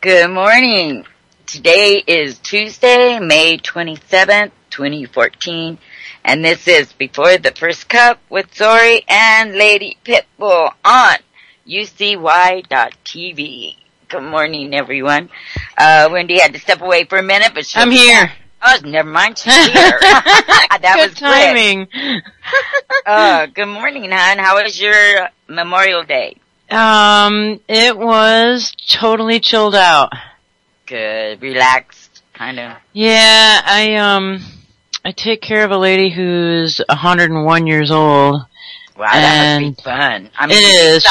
Good morning. Today is Tuesday, May 27th, 2014, and this is Before the First Cup with Zori and Lady Pitbull on UCY.TV. Good morning, everyone. Wendy had to step away for a minute, but I'm here. Oh, never mind. She's here. That Good was timing. Good morning, hon. How was your Memorial Day? It was totally chilled out. Good. Relaxed, kind of. Yeah, I take care of a lady who's 101 years old. Wow, that must be fun. I mean, it is.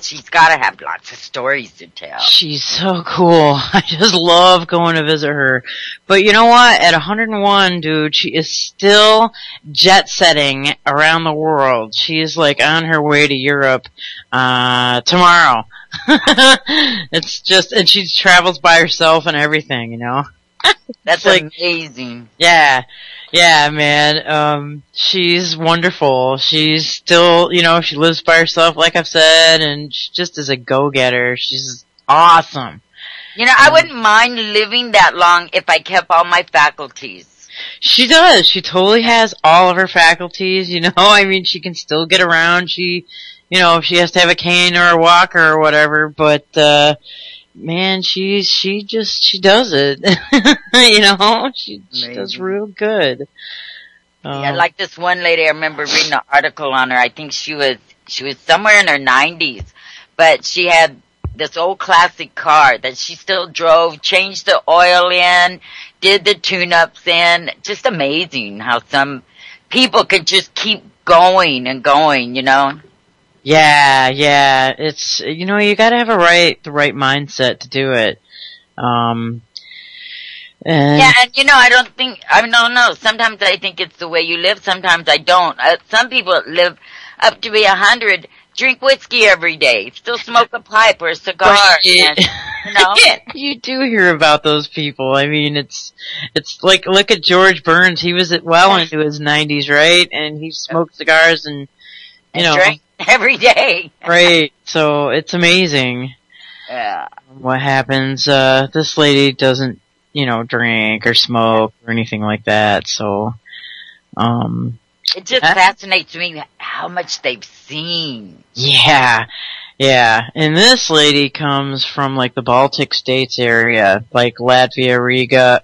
She's got to have lots of stories to tell. She's so cool. I just love going to visit her. But you know what? At 101, dude, she is still jet-setting around the world. She's like on her way to Europe tomorrow. It's just, and she travels by herself and everything, you know? That's like amazing. Yeah. Yeah, man. She's wonderful. She's still, she lives by herself, like I've said, and she just is a go-getter. She's awesome. I wouldn't mind living that long if I kept all my faculties. She does. She totally has all of her faculties, I mean, she can still get around. She has to have a cane or a walker or whatever, but, man, she does it. She does real good. Yeah, like this one lady, I remember reading an article on her. I think she was somewhere in her 90s, but she had this old classic car that she still drove, changed the oil in, did the tune-ups in. Just amazing how some people could just keep going and going, Yeah, it's, you gotta have the right mindset to do it. Yeah, and I don't know. Sometimes I think it's the way you live, sometimes I don't. Some people live up to be 100, drink whiskey every day, still smoke a pipe or a cigar, and, You do hear about those people. I mean, it's like, look at George Burns. He was well into his 90s, right? And he smoked cigars and drank every day. Right. So it's amazing. Yeah. What happens. This lady doesn't, drink or smoke or anything like that. So, it just fascinates me how much they've seen. Yeah. Yeah. And this lady comes from like the Baltic states area, like Latvia,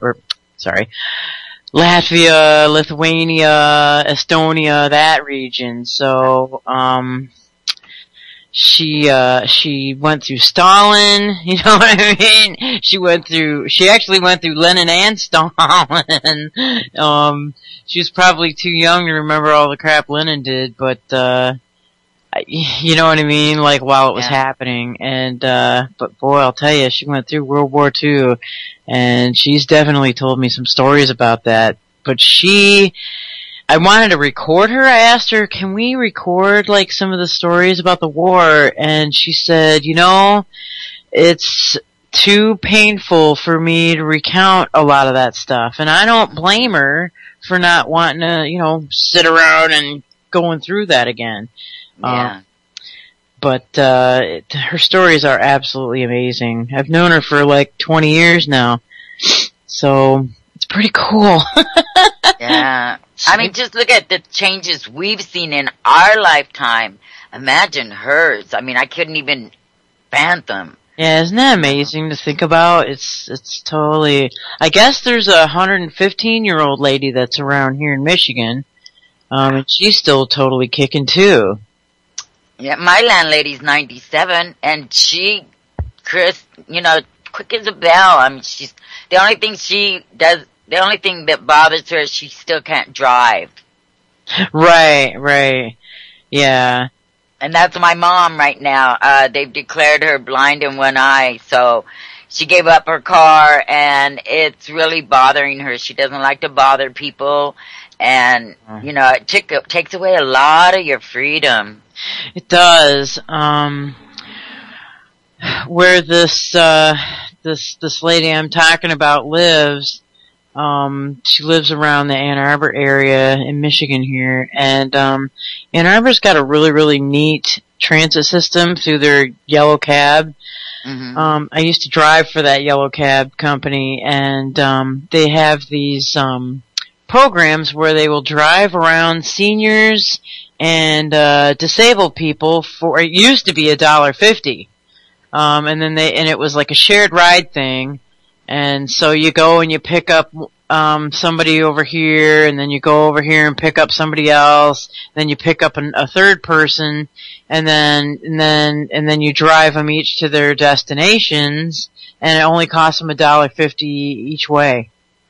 Lithuania, Estonia, that region. So, she went through Stalin, you know what I mean? She actually went through Lenin and Stalin. She was probably too young to remember all the crap Lenin did, but, you know what I mean? Like, while it was happening. And, but boy, I'll tell you, she went through World War II, and she's definitely told me some stories about that. But I wanted to record her. I asked her, can we record, like, some of the stories about the war? And she said, it's too painful for me to recount a lot of that stuff. And I don't blame her for not wanting to, sit around and going through that again. Yeah. But her stories are absolutely amazing. I've known her for like 20 years now. So, it's pretty cool. Yeah. I mean, just look at the changes we've seen in our lifetime. Imagine hers. I mean, I couldn't even fathom. Yeah, isn't that amazing to think about? It's totally, I guess there's a 115-year-old lady that's around here in Michigan. And she's still totally kicking too. Yeah, my landlady's 97, and Chris, quick as a bell. I mean, the only thing that bothers her is she still can't drive. Right. Yeah. And that's my mom right now. They've declared her blind in one eye, so she gave up her car, and it's really bothering her. She doesn't like to bother people, and, it takes away a lot of your freedom. It does. Where this lady I'm talking about lives, she lives around the Ann Arbor area in Michigan here, and Ann Arbor's got a really, really neat transit system through their yellow cab. I used to drive for that yellow cab company, and they have these programs where they will drive around seniors and disabled people for, it used to be $1.50. And then it was like a shared ride thing. And so you go and you pick up somebody over here, and then you go over here and pick up somebody else, then you pick up a third person, and then you drive them each to their destinations, and it only costs them $1.50 each way.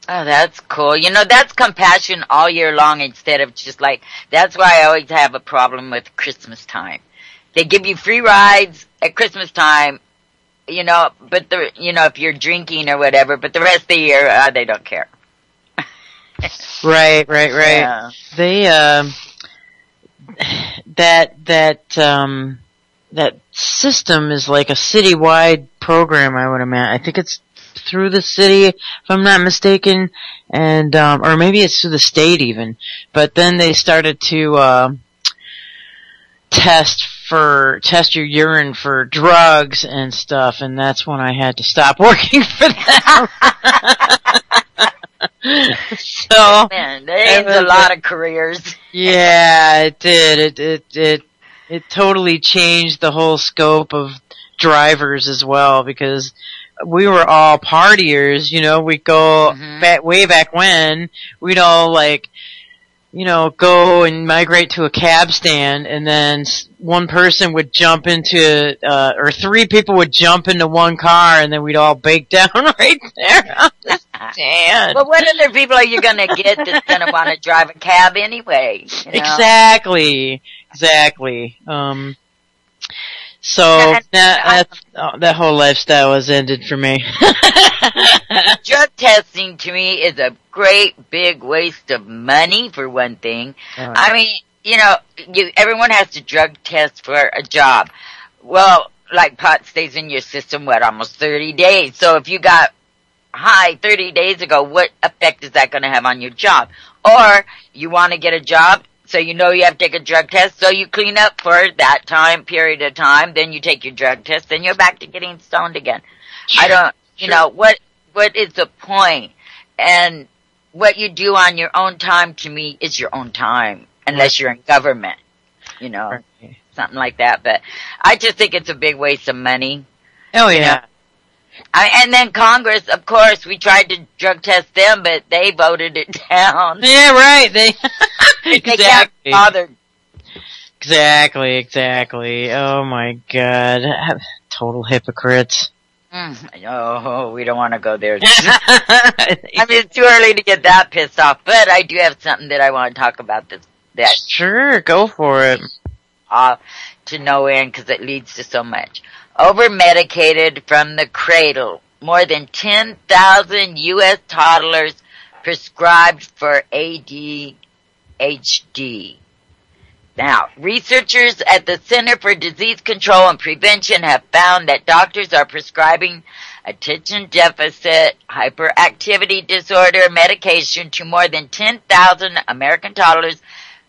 Oh, that's cool. You know, that's compassion all year long instead of just like, that's why I always have a problem with Christmas time. They give you free rides at Christmas time, you know, but if you're drinking or whatever, but the rest of the year, they don't care. Right. Yeah. They, that system is like a citywide program, I would imagine. I think it's through the city, if I'm not mistaken, and, or maybe it's through the state even. But then they started to, test your urine for drugs and stuff, and that's when I had to stop working for them. So, man, there is a lot of careers. Yeah, it did. It totally changed the whole scope of drivers as well, because we were all partiers, you know, we'd go way back when, we'd all like, you know, go and migrate to a cab stand, and then one person would jump into, or three people would jump into one car, and then we'd all bake down right there on the stand. Well, what other people are you gonna get that's gonna want to drive a cab anyway? You know? Exactly. So that whole lifestyle has ended for me. Drug testing to me is a great big waste of money, for one thing. I mean, you know, everyone has to drug test for a job. Well, like pot stays in your system, almost 30 days. So if you got high 30 days ago, what effect is that going to have on your job? Or you want to get a job, so you know you have to take a drug test, so you clean up for that period of time, then you take your drug test, then you're back to getting stoned again. Sure. I don't, you know, what is the point? And what you do on your own time, to me, is your own time, unless you're in government, you know, something like that. But I just think it's a big waste of money. Oh, yeah. You know? And then Congress, of course, we tried to drug test them, but they voted it down. Yeah, right. They can't bother. Exactly. Oh my God. Total hypocrites. Oh, we don't want to go there. I mean, it's too early to get that pissed off, but I do have something that I want to talk about that. Sure, go for it. To no end, because it leads to so much. Over-medicated from the cradle. More than 10,000 U.S. toddlers prescribed for ADHD. Now, researchers at the Center for Disease Control and Prevention have found that doctors are prescribing attention deficit hyperactivity disorder medication to more than 10,000 American toddlers,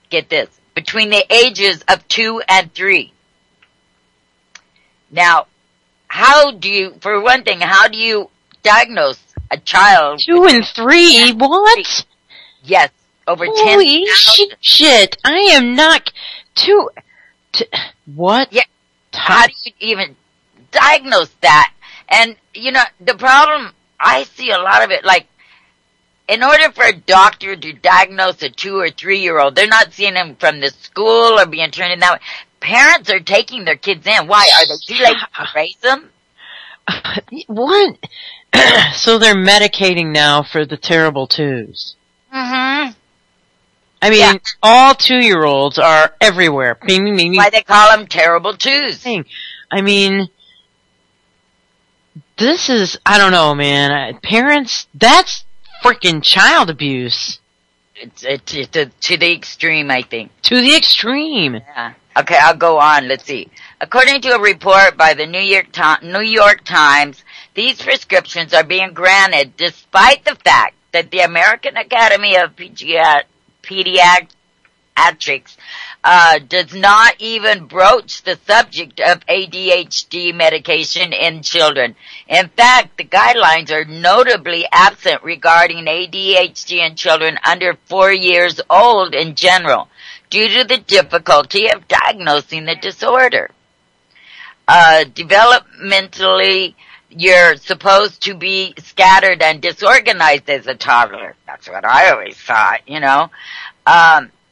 get this, between the ages of 2 and 3. Now, how do you diagnose a child? 2 and 3? What? Yes, over 10,000. Holy shit! I am not what? Yeah. How do you even diagnose that? And you know, the problem, I see a lot of it, like, in order for a doctor to diagnose a 2 or 3-year-old, they're not seeing them from the school or being trained in that way. Parents are taking their kids in. Why? Are they too late to raise them? What? So they're medicating now for the terrible 2s. Mm-hmm. I mean, all 2-year-olds are everywhere. Why they call them terrible 2s. I mean, this is, I don't know, man. Parents, that's freaking child abuse. It's to the extreme, I think. To the extreme. Yeah. Okay, I'll go on. Let's see. According to a report by the New York Times, these prescriptions are being granted despite the fact that the American Academy of Pediatrics Pediatrics does not even broach the subject of ADHD medication in children. In fact, the guidelines are notably absent regarding ADHD in children under 4 years old in general, due to the difficulty of diagnosing the disorder. Developmentally, you're supposed to be scattered and disorganized as a toddler. That's what I always thought,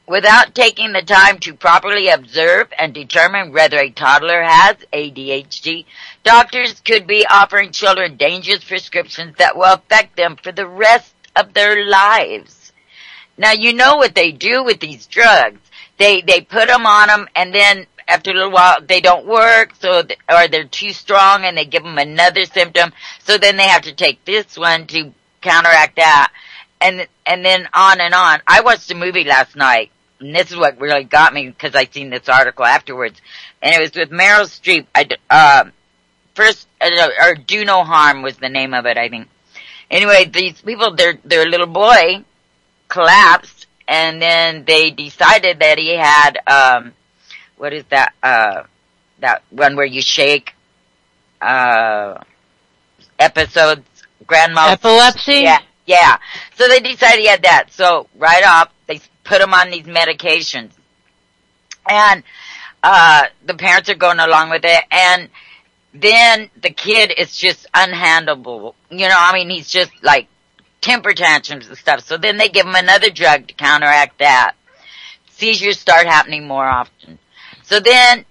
without taking the time to properly observe and determine whether a toddler has ADHD, doctors could be offering children dangerous prescriptions that will affect them for the rest of their lives. Now, you know what they do with these drugs. They put them on them, and then after a little while, they don't work, or they're too strong, and they give them another symptom. So then they have to take this one to counteract that, and then on and on. I watched a movie last night, and this is what really got me, because I seen this article afterwards, and it was with Meryl Streep. Or Do No Harm was the name of it, I think. Anyway, these people, their little boy collapsed, and then they decided that he had, what is that, that one where you shake, episodes, grandma. Epilepsy? Yeah. So they decided he had that. So right off, they put him on these medications. And, the parents are going along with it, and then the kid is just unhandleable. He's just like temper tantrums and stuff. So then they give him another drug to counteract that. Seizures start happening more often. So then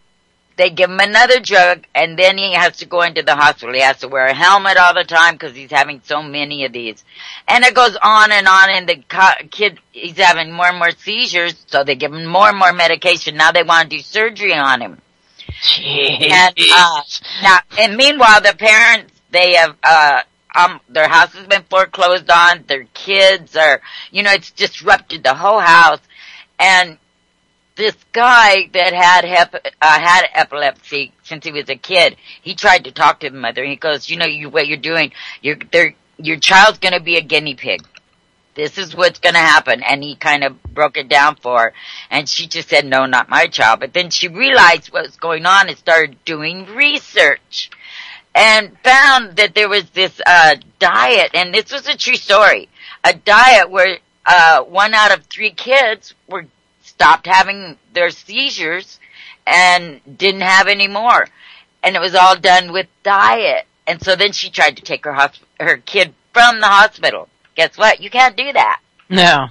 they give him another drug, and then he has to go into the hospital. He has to wear a helmet all the time because he's having so many of these. And it goes on, and the kid, he's having more and more seizures, so they give him more and more medication. Now they want to do surgery on him. Jeez. And meanwhile, the parents, they have, their house has been foreclosed on, their kids are, it's disrupted the whole house. And this guy that had epilepsy since he was a kid, he tried to talk to the mother. He goes, what you're doing, your child's going to be a guinea pig. This is what's going to happen. And he kind of broke it down for her. And she just said, no, not my child. But then she realized what was going on and started doing research and found that there was this diet, and this was a true story, a diet where 1 out of 3 kids stopped having their seizures and didn't have any more. And it was all done with diet. And so then she tried to take her kid from the hospital. Guess what? You can't do that. No.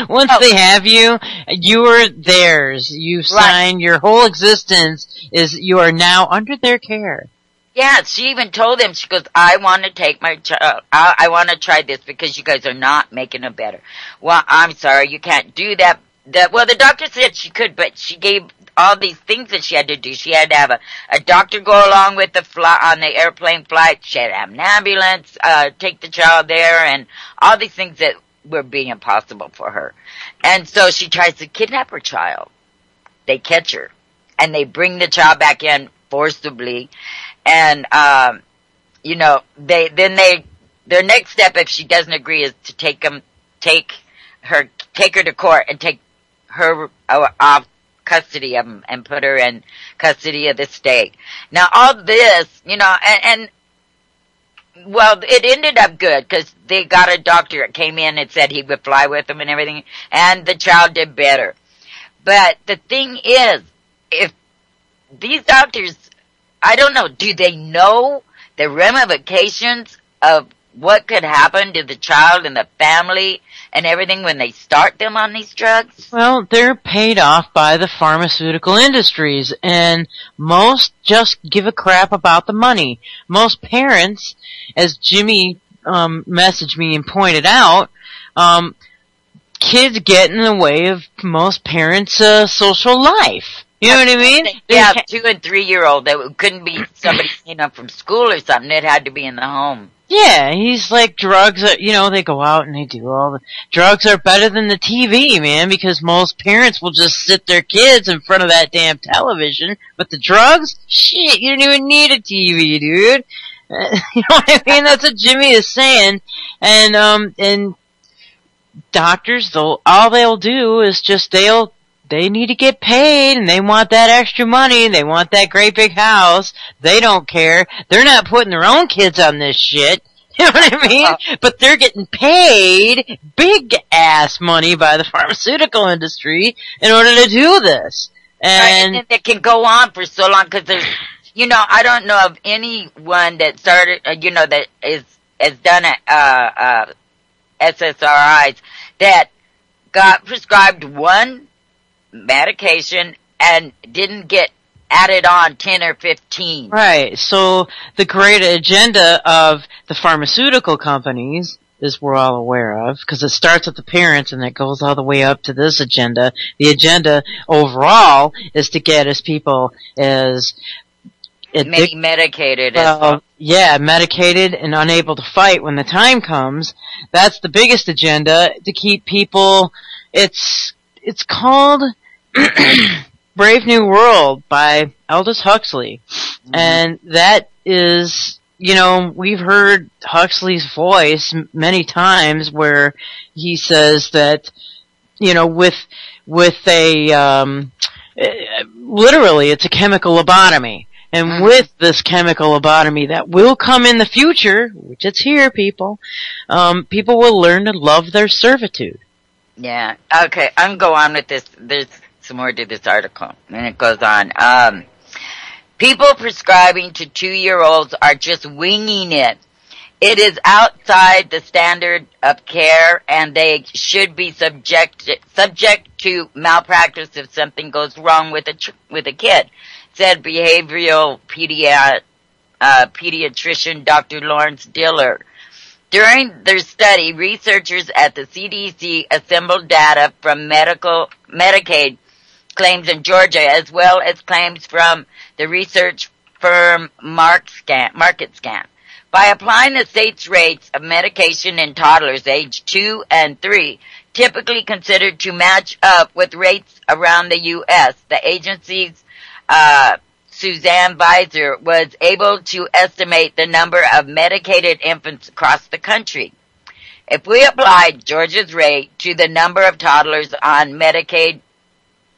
Once they have you, you are theirs. You sign your whole existence you are now under their care. Yeah, she even told them, she goes, I want to take my child, I want to try this because you guys are not making it better. Well, I'm sorry, you can't do that. Well, the doctor said she could, but she gave all these things that she had to do. She had to have a doctor go along with on the airplane flight. She had to have an ambulance, take the child there, and all these things that were being impossible for her. And so she tries to kidnap her child. They catch her, and they bring the child back in forcibly. And, their next step, if she doesn't agree, is to take her to court and take her off custody of him and put her in custody of the state. Now, all this, well, it ended up good because they got a doctor that came in and said he would fly with them and everything, and the child did better. But the thing is, if these doctors, I don't know, do they know the ramifications of what could happen to the child and the family and everything when they start them on these drugs? Well, they're paid off by the pharmaceutical industries, and most just give a crap about the money. Most parents, as Jimmy messaged me and pointed out, kids get in the way of most parents' social life. You know what I mean? Yeah, 2 and 3 year old that couldn't be somebody from school or something. It had to be in the home. Yeah, he's like drugs. They go out and they do all the drugs are better than the TV, man, because most parents will just sit their kids in front of that damn television. But the drugs, shit, you don't even need a TV, dude. You know what I mean? That's what Jimmy is saying. And doctors, all they'll do is just they'll they need to get paid, and they want that extra money, they want that great big house. They don't care. They're not putting their own kids on this shit. You know what I mean? But they're getting paid big ass money by the pharmaceutical industry in order to do this. And it can go on for so long because there's, I don't know of anyone that started, that has done SSRIs that got prescribed one medication and didn't get added on 10 or 15. Right. So the great agenda of the pharmaceutical companies, as we're all aware of, because it starts with the parents and it goes all the way up to this agenda. The agenda overall is to get as people as medicated. Medicated and unable to fight when the time comes. That's the biggest agenda, to keep people. It's called Brave New World by Aldous Huxley. Mm-hmm. And that is, we've heard Huxley's voice many times where he says that, with a, literally it's a chemical lobotomy. And with this chemical lobotomy that will come in the future, which it's here, people will learn to love their servitude. Yeah. Okay, I'm going to go on with this. There's some more to this article, and it goes on. People prescribing to 2-year-olds are just winging it. It is outside the standard of care, and they should be subject to malpractice if something goes wrong with a kid, said behavioral pediatrician Dr. Lawrence Diller. During their study, researchers at the CDC assembled data from Medicaid claims in Georgia, as well as claims from the research firm MarketScan. By applying the state's rates of medication in toddlers aged 2 and 3, typically considered to match up with rates around the U.S., the agency's Suzanne Visor was able to estimate the number of medicated infants across the country. If we applied Georgia's rate to the number of toddlers on Medicaid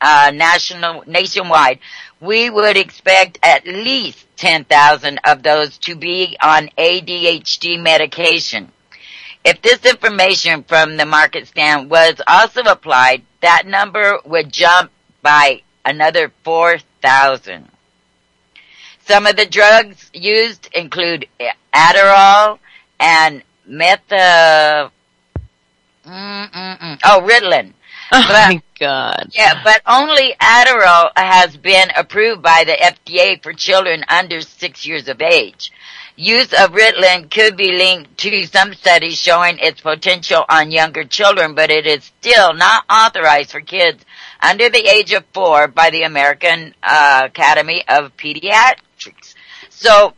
nationwide, we would expect at least 10,000 of those to be on ADHD medication. If this information from the MarketScan was also applied, that number would jump by another 4,000. Some of the drugs used include Adderall and Ritalin. Oh my God. Yeah, but only Adderall has been approved by the FDA for children under 6 years of age. Use of Ritalin could be linked to some studies showing its potential on younger children, but it is still not authorized for kids under the age of 4 by the American Academy of Pediatrics. So,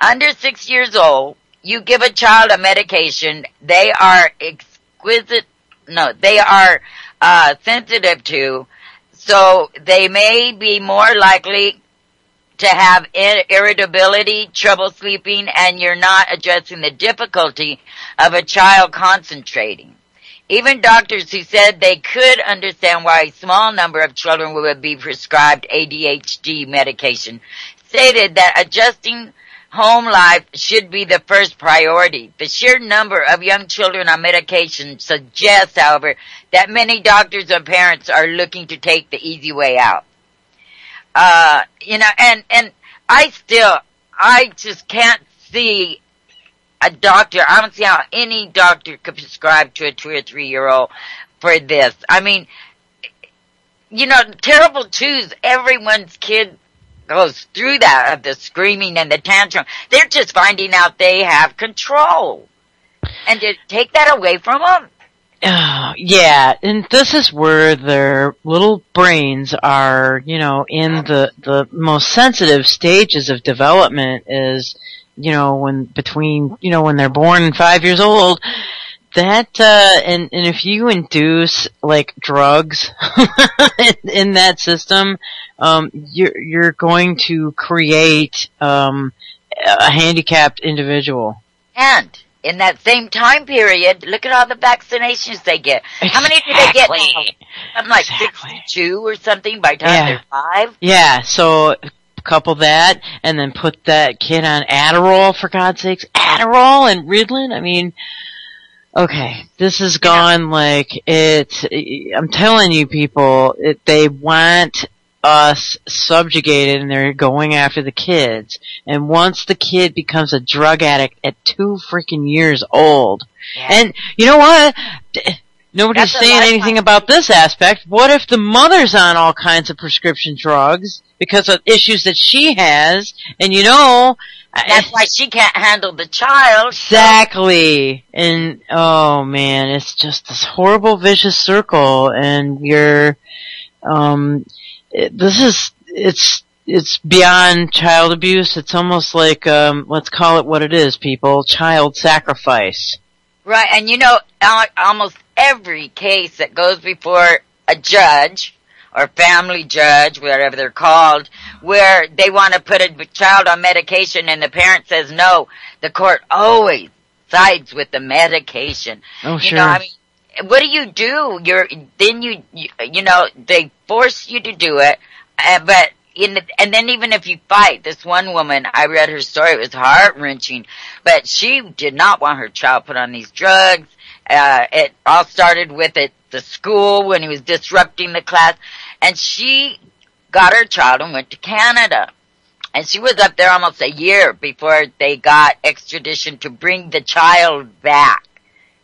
under 6 years old, you give a child a medication they are sensitive to, so they may be more likely to have irritability, trouble sleeping, and you're not addressing the difficulty of a child concentrating. Even doctors who said they could understand why a small number of children would be prescribed ADHD medication stated that adjusting home life should be the first priority. The sheer number of young children on medication suggests, however, that many doctors and parents are looking to take the easy way out. And I just can't see a doctor. I don't see how any doctor could prescribe to a 2 or 3 year old for this. I mean, terrible twos, everyone's kid goes through that, of the screaming and the tantrum. They're just finding out they have control. And to take that away from them? Yeah, and this is where their little brains are, in the most sensitive stages of development is, when they're born 5 years old. That, and if you induce, like, drugs in that system, you're going to create, a handicapped individual. And in that same time period, look at all the vaccinations they get. How many do they get now? I'm like 62 or something by the time they're 5. Yeah, so couple that, and then put that kid on Adderall, for God's sakes. Adderall and Ritalin? I mean, okay, this has gone like I'm telling you people, they want us subjugated, and they're going after the kids. And once the kid becomes a drug addict at 2 freaking years old, and you know what? Nobody's saying anything about this aspect. What if the mother's on all kinds of prescription drugs because of issues that she has, and that's why she can't handle the child. Exactly. And, oh man, it's just this horrible vicious circle, and it's beyond child abuse. It's almost like, let's call it what it is, people, child sacrifice. Right, and almost every case that goes before a judge or family judge, whatever they're called, where they want to put a child on medication and the parent says no, the court always sides with the medication. Oh, sure. What do you do? They force you to do it, and then even if you fight, this one woman, I read her story, it was heart-wrenching, but she did not want her child put on these drugs. It all started with the school when he was disrupting the class, and she got her child and went to Canada. And she was up there almost a year before they got extradition to bring the child back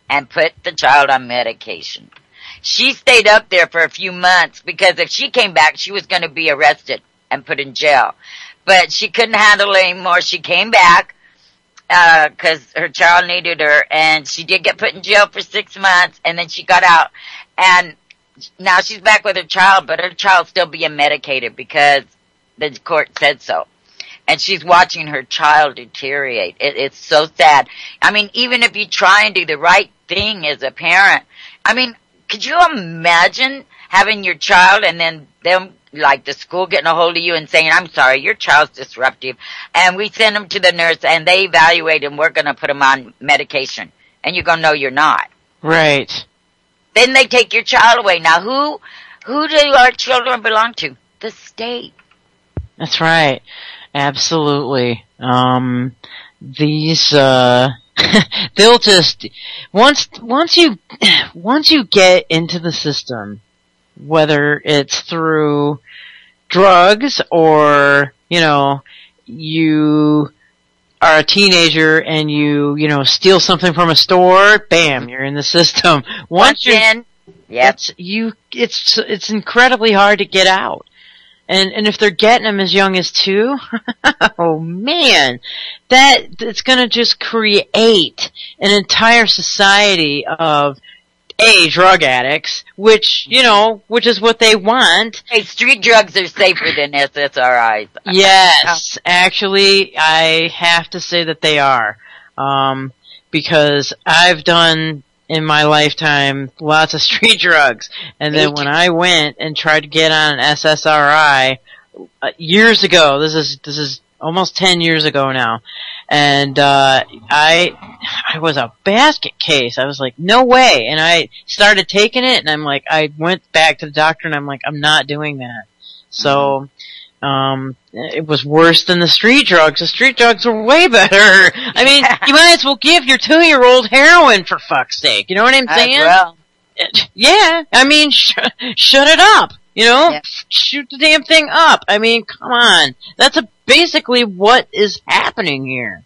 and put the child on medication. She stayed up there for a few months because if she came back, she was going to be arrested and put in jail. But she couldn't handle it anymore. She came back because her child needed her, and she did get put in jail for 6 months, and then she got out. And now she's back with her child, but her child's still being medicated because the court said so. And she's watching her child deteriorate. It's so sad. Even if you try and do the right thing as a parent, could you imagine having your child and then them, like the school getting a hold of you and saying, I'm sorry, your child's disruptive, and we send them to the nurse and they evaluate and we're going to put them on medication. And you're going to know you're not. Right. Then they take your child away. Now who do our children belong to? The state. That's right. Absolutely. They'll just, once you get into the system, whether it's through drugs or, you are a teenager and you steal something from a store, bam, you're in the system. Once you're in, it's incredibly hard to get out. And if they're getting them as young as 2, oh man, it's gonna just create an entire society of drug addicts, which is what they want. Hey, street drugs are safer than SSRIs. Yes, actually, I have to say that they are, because I've done in my lifetime lots of street drugs, and then when I went and tried to get on an SSRI years ago, this is almost 10 years ago now, and I was a basket case. I was like, no way, and I started taking it, and I'm like, I went back to the doctor, and I'm like, I'm not doing that. So it was worse than the street drugs. The street drugs were way better. You might as well give your 2-year-old heroin, for fuck's sake. You know what I'm saying? Well. Yeah. Shut it up. Shoot the damn thing up. Come on. That's basically what is happening here.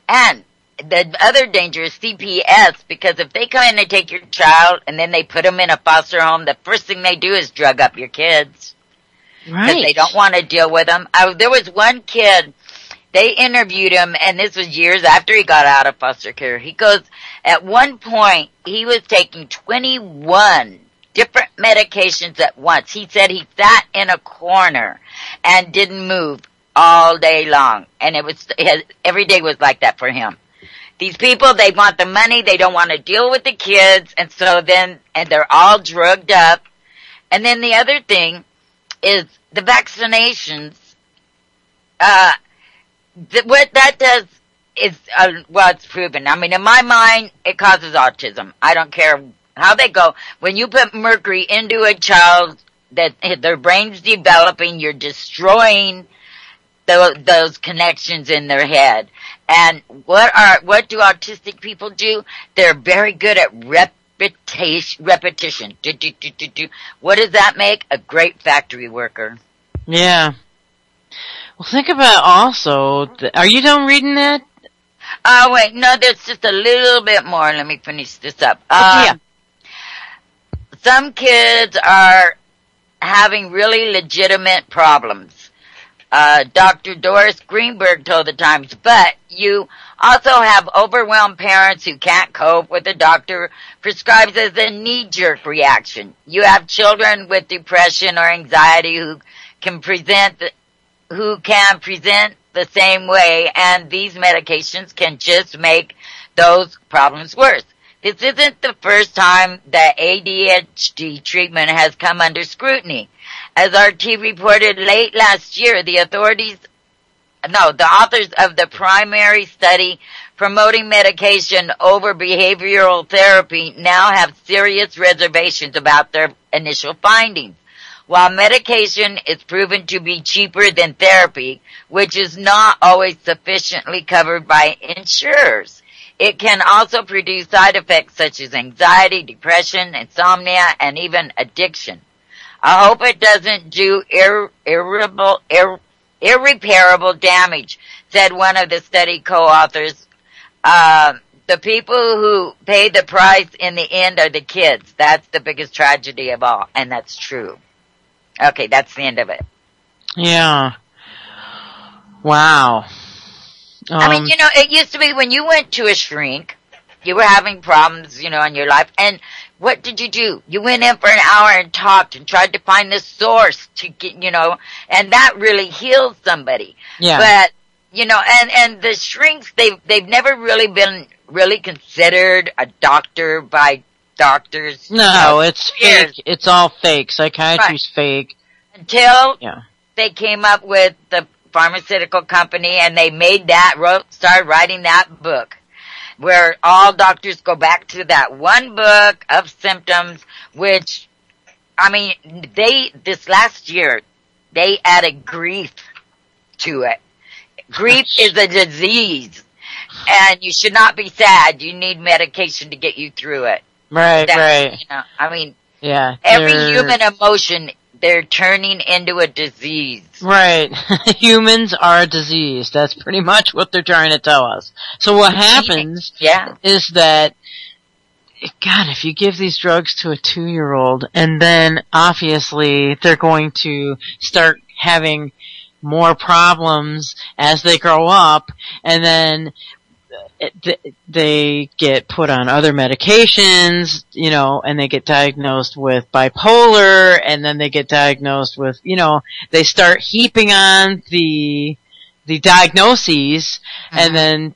And the other danger is CPS, because if they come in and take your child and then they put them in a foster home, the first thing they do is drug up your kids. Right. Because they don't want to deal with them. There was one kid, they interviewed him, and this was years after he got out of foster care. He goes, at one point, he was taking 21 different medications at once. He said he sat in a corner and didn't move all day long. And every day was like that for him. These people, they want the money, they don't want to deal with the kids, and they're all drugged up. And then the other thing is the vaccinations. What that does it's well, it's proven. I mean, in my mind, it causes autism. I don't care how they go. When you put mercury into a child that their brain's developing, you're destroying those connections in their head. And what do autistic people do? They're very good at repetition. What does that make? A great factory worker. Yeah. Well, think about also, are you done reading that? Wait, no, there's just a little bit more. Let me finish this up. Yeah. Some kids are having really legitimate problems. Dr. Doris Greenberg told the Times, but you also have overwhelmed parents who can't cope with the doctor prescribes as a knee-jerk reaction. You have children with depression or anxiety who can present the same way, and these medications can just make those problems worse. This isn't the first time that ADHD treatment has come under scrutiny. As RT reported late last year, the authors of the primary study promoting medication over behavioral therapy now have serious reservations about their initial findings. While medication is proven to be cheaper than therapy, which is not always sufficiently covered by insurers, it can also produce side effects such as anxiety, depression, insomnia, and even addiction. I hope it doesn't do irreparable damage, said one of the study co-authors. The people who pay the price in the end are the kids. That's the biggest tragedy of all, and that's true. Okay, that's the end of it. Yeah. Wow. I mean, it used to be when you went to a shrink, you were having problems, in your life, and what did you do? You went in for an hour and talked and tried to find the source to get, and that really heals somebody. Yeah. But, and the shrinks, they've never really been really considered a doctor by doctors. No, it's fake. It's all fake. Psychiatry's fake. Until they came up with the pharmaceutical company and they started writing that book where all doctors go back to that one book of symptoms, which, I mean, this last year, they added grief to it. Grief is a disease, and you should not be sad. You need medication to get you through it. Right. I mean, yeah, every human emotion, they're turning into a disease. Right. Humans are a disease. That's pretty much what they're trying to tell us. So what happens is that, God, if you give these drugs to a 2-year-old, and then obviously they're going to start having more problems as they grow up, and then they get put on other medications, and they get diagnosed with bipolar, and then they get diagnosed with, they start heaping on the diagnoses, and then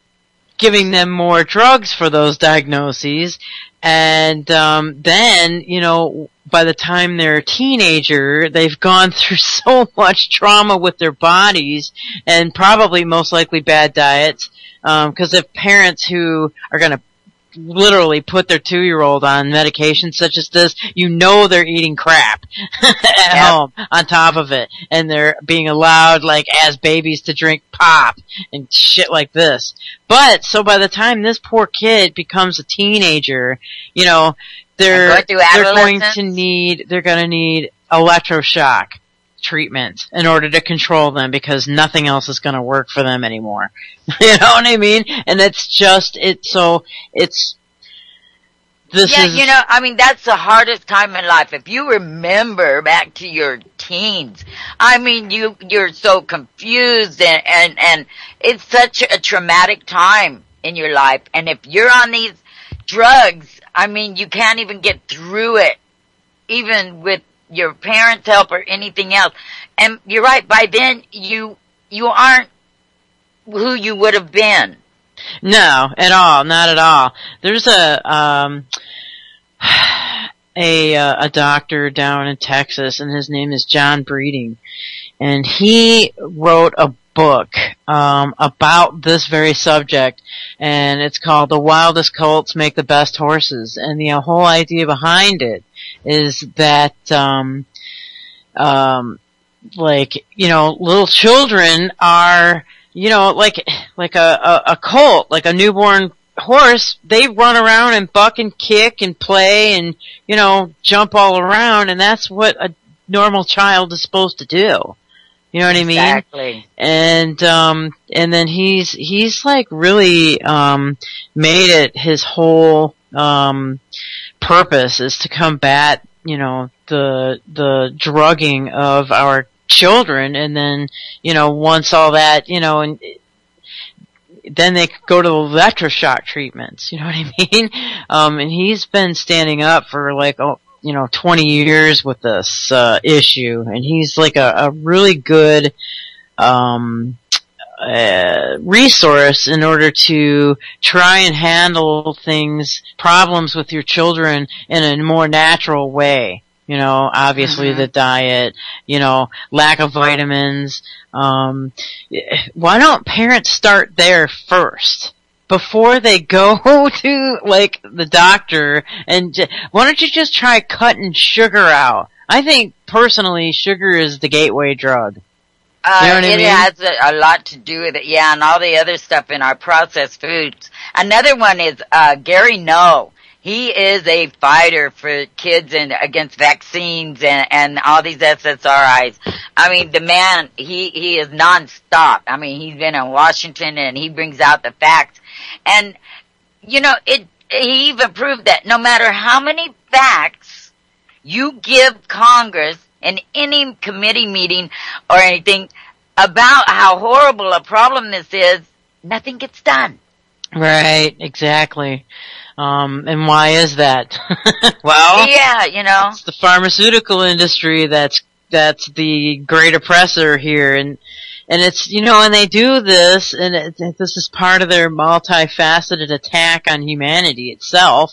giving them more drugs for those diagnoses, and then, by the time they're a teenager, they've gone through so much trauma with their bodies, and probably most likely bad diets, because if parents who are going to literally put their 2-year-old on medication such as this, they're eating crap at home on top of it, and they're being allowed, as babies, to drink pop and shit like this. But, so by the time this poor kid becomes a teenager, they're going to need electroshock treatment in order to control them, because nothing else is going to work for them anymore. You know what I mean? And that's just it. So that's the hardest time in life. If you remember back to your teens, I mean, you're so confused and it's such a traumatic time in your life. And if you're on these drugs, I mean, you can't even get through it, even with your parents' help or anything else. And you're right, by then you aren't who you would have been. No, at all, not at all. There's a doctor down in Texas, and his name is John Breeding, and he wrote a book about this very subject, and it's called "The Wildest Colts Make the Best Horses." And the whole idea behind it is that, little children are, like a colt, like a newborn horse, they run around and buck and kick and play and, jump all around, and that's what a normal child is supposed to do. You know what I mean? Exactly. And then he's like really, made it his whole, purpose is to combat, the drugging of our children, and then, once all that, and then they go to electroshock treatments, you know what I mean? And he's been standing up for 20 years with this, issue, and he's like a really good, resource in order to try and handle problems with your children in a more natural way. Obviously the diet, lack of vitamins. Why don't parents start there first? Before they go to, the doctor, and why don't you just try cutting sugar out? I think, personally, sugar is the gateway drug. You know what I mean? It has a lot to do with it, yeah, and all the other stuff in our processed foods. Another one is Gary No. He is a fighter for kids and against vaccines and all these SSRIs. I mean, the man, he is nonstop. I mean, he's been in Washington and he brings out the facts. And, he even proved that no matter how many facts you give Congress in any committee meeting or anything about how horrible a problem this is, nothing gets done. Right, exactly. And why is that? Well, yeah, it's the pharmaceutical industry that's the great oppressor here, and it's, and they do this, and this is part of their multifaceted attack on humanity itself.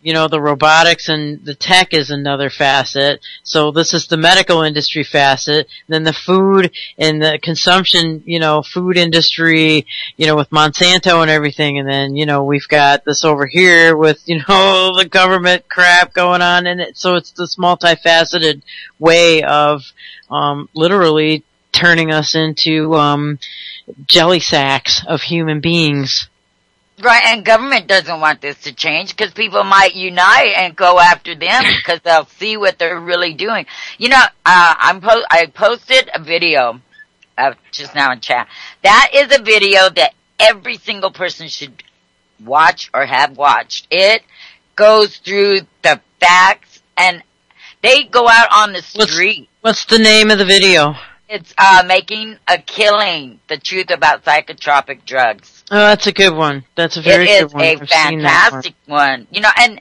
The robotics and the tech is another facet. So this is the medical industry facet. Then the food and the consumption, food industry, with Monsanto and everything. And then, we've got this over here with, the government crap going on in it. So it's this multifaceted way of, literally turning us into, jelly sacks of human beings. Right, and government doesn't want this to change because people might unite and go after them because they'll see what they're really doing. I posted a video just now in chat. That is a video that every single person should watch or have watched. It goes through the facts, and they go out on the street. What's the name of the video? It's Making a Killing, the truth about psychotropic drugs. Oh, that's a good one. That's a very good one. It is a fantastic one. And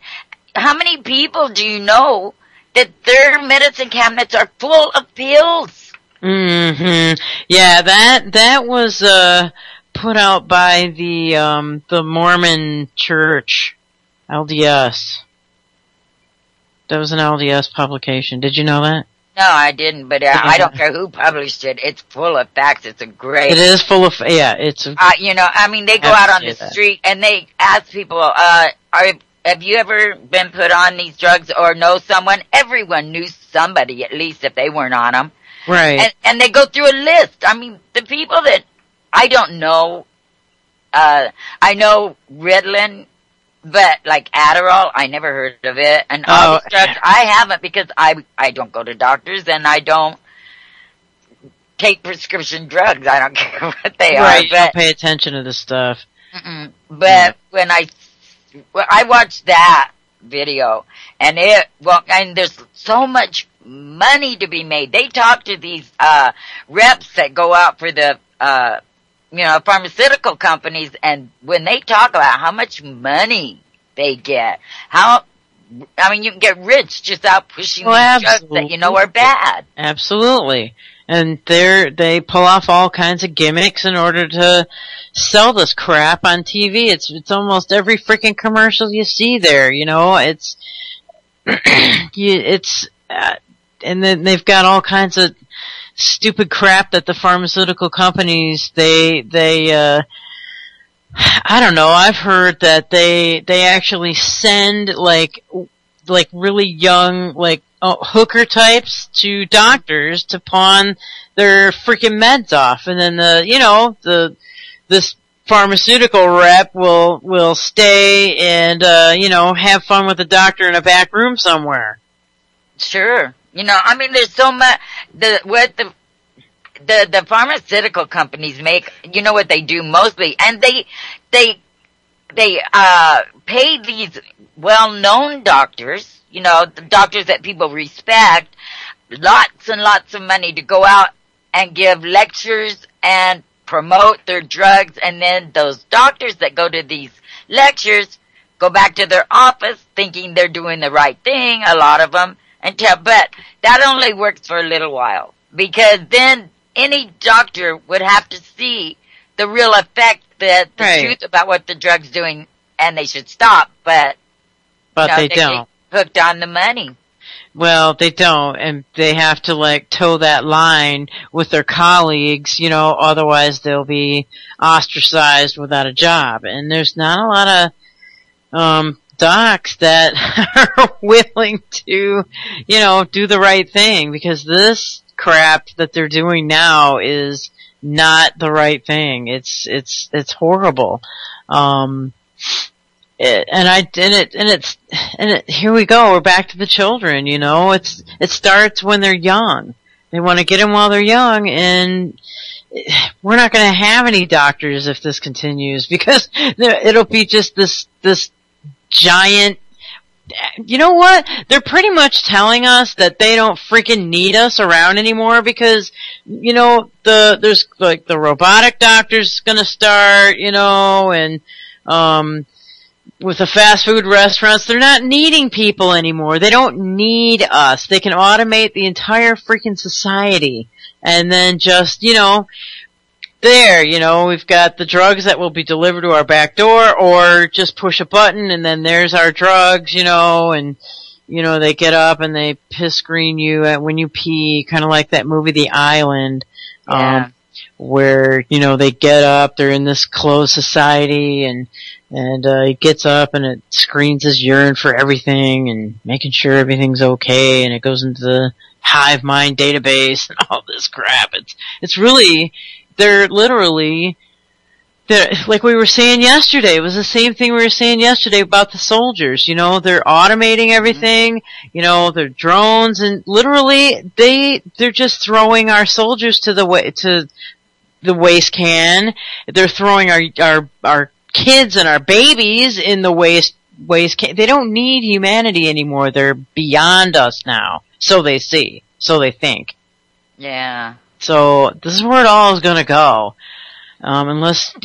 how many people do you know that their medicine cabinets are full of pills? Mm-hmm. Yeah, that was put out by the Mormon Church, LDS. That was an LDS publication. Did you know that? No, I didn't, but I don't care who published it. It's full of facts. It's a great... It is full of... Yeah, it's... they go out on the street and they ask people, have you ever been put on these drugs or know someone? Everyone knew somebody, at least, if they weren't on them. Right. And they go through a list. I mean, the people that I don't know, I know Ritalin, but like Adderall, I never heard of it. And all these drugs, I haven't because I don't go to doctors and I don't take prescription drugs. I don't care what they are. Right, you don't pay attention to this stuff. But when I watched that video, and there's so much money to be made. They talk to these reps that go out for the pharmaceutical companies, and when they talk about how much money they get, you can get rich just out pushing these drugs that are bad. Absolutely. And they pull off all kinds of gimmicks in order to sell this crap on TV. It's almost every freaking commercial you see there, it's, and then they've got all kinds of stupid crap that the pharmaceutical companies, I don't know, I've heard that they actually send like really young, like, hooker types to doctors to pawn their freaking meds off, and then this pharmaceutical rep will stay and have fun with the doctor in a back room somewhere. Sure. I mean, there's so much, the pharmaceutical companies make, what they do mostly, and they pay these well-known doctors, the doctors that people respect, lots and lots of money to go out and give lectures and promote their drugs, and then those doctors that go to these lectures go back to their office thinking they're doing the right thing, a lot of them, but that only works for a little while, because then any doctor would have to see the real effect, the truth about what the drug's doing, and they should stop, but they don't. Get hooked on the money. Well, they don't, and they have to, like, toe that line with their colleagues, otherwise they'll be ostracized without a job. And there's not a lot of docs that are willing to, do the right thing, because this crap that they're doing now is not the right thing. It's horrible. Here we go. We're back to the children. It starts when they're young. They want to get them while they're young, and we're not going to have any doctors if this continues, because it'll be just this giant. You know what? They're pretty much telling us that they don't freaking need us around anymore, because there's like the robotic doctor's going to start, and with the fast food restaurants, they're not needing people anymore. They don't need us. They can automate the entire freaking society. And then just, we've got the drugs that will be delivered to our back door, or just push a button and then there's our drugs, and, they get up and they piss screen you when you pee, kind of like that movie The Island. Yeah. Where, they get up, they're in this closed society, and he gets up and it screens his urine for everything and making sure everything's okay, and it goes into the hive mind database and all this crap. It's really, they're like we were saying yesterday, it was the same thing we were saying yesterday about the soldiers, they're automating everything, they're drones, and literally they're just throwing our soldiers to the waste can. They're throwing our kids and our babies in the waste can. They don't need humanity anymore. They're beyond us now. So they see. So they think. Yeah. So this is where it all is gonna go. Unless,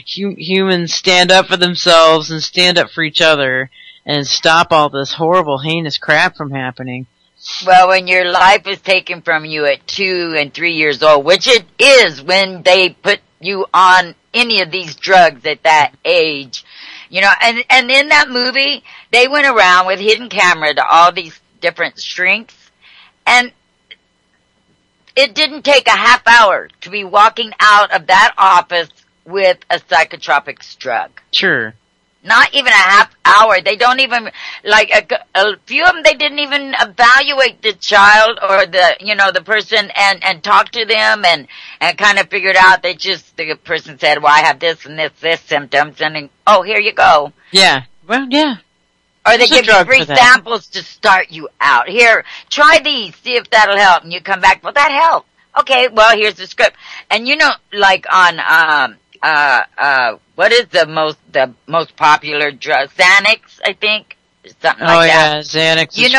humans stand up for themselves and stand up for each other and stop all this horrible, heinous crap from happening. Well, when your life is taken from you at 2 and 3 years old, which it is when they put you on any of these drugs at that age, and in that movie, they went around with hidden camera to all these different shrinks, and it didn't take a half hour to be walking out of that office with a psychotropic drug. Sure. Not even a half hour. They don't even, like, a few of them, they didn't even evaluate the child or the person and talk to them and kind of figured out. The person said, well, I have this and this symptoms, and then, oh, here you go. Yeah. Well, yeah. Or they give you free samples to start you out. Here, try these, see if that'll help. And you come back, well, that helped. Okay, well, here's the script. And like on, what is the most popular drug? Xanax, I think? Something like that. Oh, yeah, Xanax is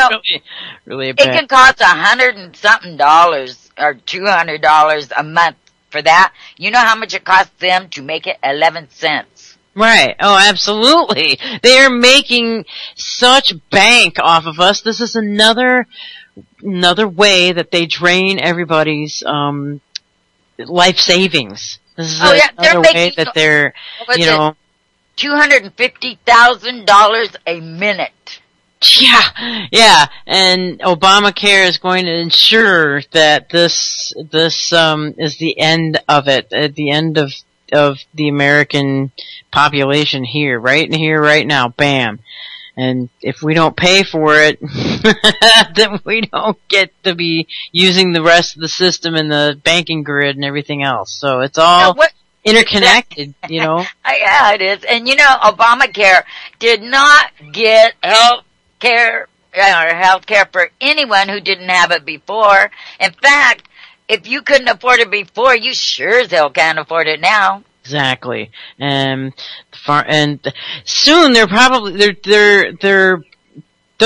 really bad. It can cost $100 and something or $200 a month for that. You know how much it costs them to make it? 11 cents. Right. Oh, absolutely. They are making such bank off of us. This is another way that they drain everybody's life savings. This is another way that they're, $250,000 a minute. Yeah, and Obamacare is going to ensure that this is the end of it, the end of the American population here, right now, bam. And if we don't pay for it, then we don't get to be using the rest of the system and the banking grid and everything else. So it's all interconnected, you know. Yeah, it is. And Obamacare did not get health care for anyone who didn't have it before. In fact, if you couldn't afford it before, you sure as hell can't afford it now. Exactly. And soon they'll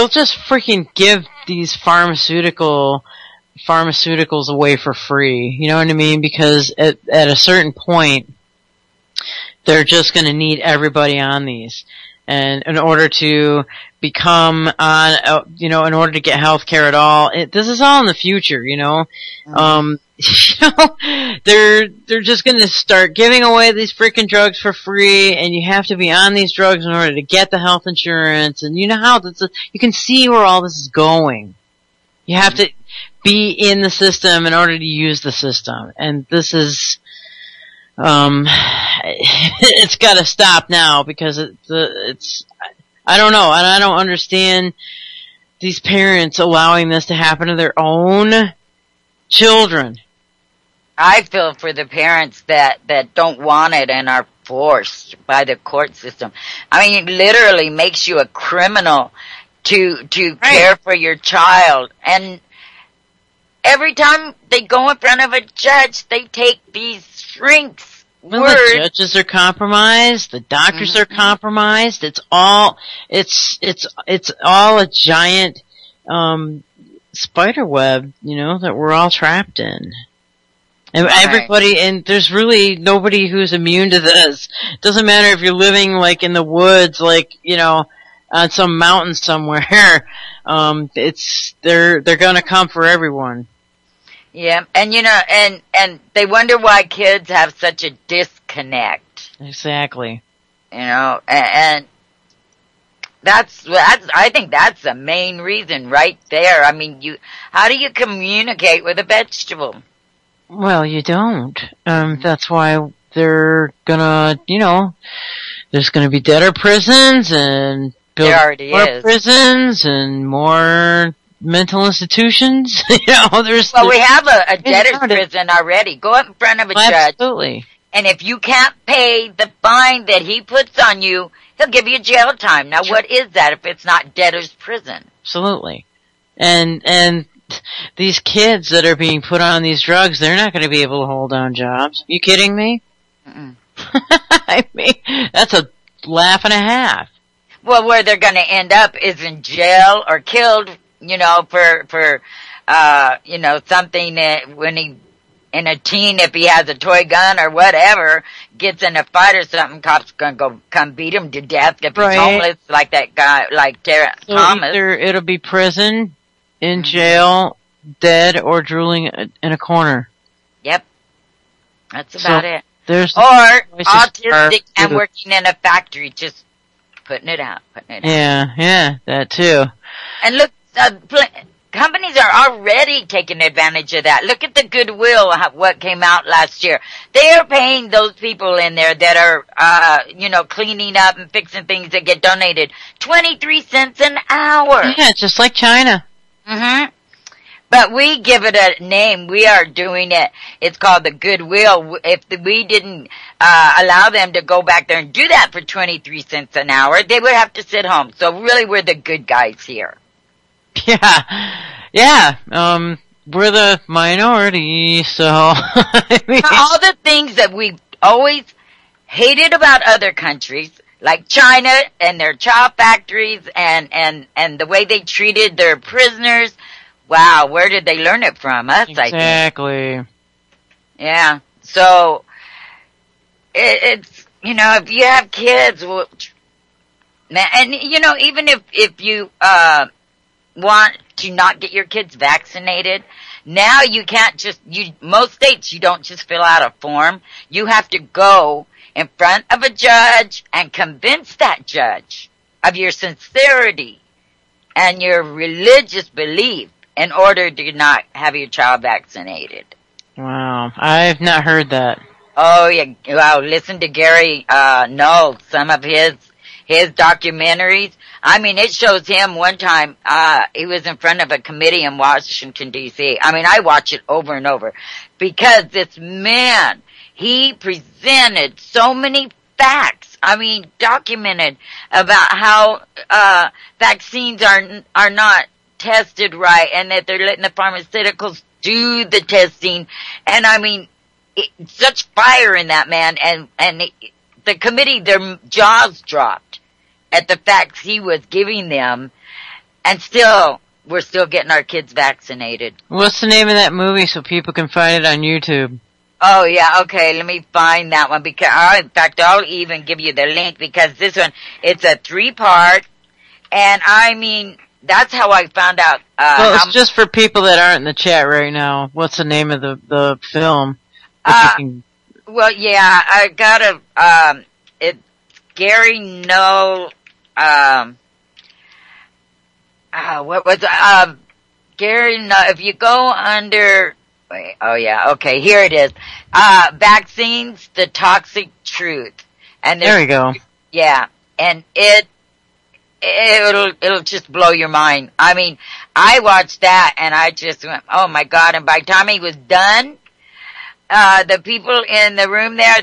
just freaking give these pharmaceuticals away for free. You know what I mean? Because at a certain point, they're just going to need everybody on these. And in order to become in order to get health care at all, this is all in the future, you know. Mm-hmm. They're just gonna start giving away these freaking drugs for free, and you have to be on these drugs in order to get the health insurance, and you know how you can see where all this is going. You have to be in the system in order to use the system, and this is, it's gotta stop now, because it's, I don't know, and I don't understand these parents allowing this to happen to their own children. I feel for the parents that don't want it and are forced by the court system. I mean, it literally makes you a criminal to care for your child. And every time they go in front of a judge, they take these shrinks. Well, the judges are compromised. The doctors are compromised. It's all a giant spider web, you know, that we're all trapped in. And everybody, and there's really nobody who's immune to this. It doesn't matter if you're living like in the woods, like, you know, on some mountain somewhere. They're gonna come for everyone. Yeah, and and they wonder why kids have such a disconnect. Exactly. You know, and that's I think that's the main reason right there. I mean, how do you communicate with a vegetable? Well, you don't. That's why they're gonna, you know, there's gonna be debtor prisons and more prisons and more mental institutions. You know, we have a debtor's prison already. Go up in front of a judge. Absolutely. And if you can't pay the fine that he puts on you, he'll give you jail time. Now, what is that if it's not debtor's prison? Absolutely. And these kids that are being put on these drugs, they're not going to be able to hold down jobs. You kidding me? I mean, that's a laugh and a half. Well, where they're going to end up is in jail or killed, you know, for you know, something that when he, in a teen, if he has a toy gun or whatever, gets in a fight or something, cops gonna come beat him to death if he's homeless, like that guy, like Thomas. Either it'll be prison, in jail, dead, or drooling in a corner. Yep. That's about it. Or autistic and working in a factory, just putting it out. Yeah, that too. And look, companies are already taking advantage of that. Look at the Goodwill, what came out last year. They are paying those people in there that are, you know, cleaning up and fixing things that get donated 23 cents an hour. Yeah, just like China. But we give it a name. We are doing it. It's called the Goodwill. If we didn't allow them to go back there and do that for 23 cents an hour, they would have to sit home. So really, we're the good guys here. Yeah. We're the minority, so. I mean, all the things that we've always hated about other countries, like China and their child factories and the way they treated their prisoners. Wow, where did they learn it from? Us, I think. Exactly. Yeah. So, it's, you know, if you have kids, well, and, you know, even if you, want to not get your kids vaccinated, now you can't most states you don't just fill out a form. You have to go in front of a judge and convince that judge of your sincerity and your religious belief in order to not have your child vaccinated. Wow. I've not heard that. Oh, yeah. Wow. Listen to Gary, Null, some of his documentaries. I mean, it shows him one time, he was in front of a committee in Washington, D.C. I mean, I watch it over and over because this man, he presented so many facts. I mean, documented about how, vaccines are not tested right and that they're letting the pharmaceuticals do the testing. And I mean, such fire in that man, and the committee, their jaws dropped at the facts he was giving them, and we're still getting our kids vaccinated. What's the name of that movie so people can find it on YouTube? Oh yeah, okay, let me find that one because, in fact, I'll even give you the link because this one, it's a 3-part, and I mean, that's how I found out, well, it's just for people that aren't in the chat right now. What's the name of the film? Well, yeah, I gotta, it's Gary No, what was, Gary No, if you go under, wait, oh yeah, okay, here it is. Vaccines, the Toxic Truth. And there we go. Yeah, and it'll just blow your mind. I mean, I watched that and I just went, oh my God, and by the time he was done, the people in the room there,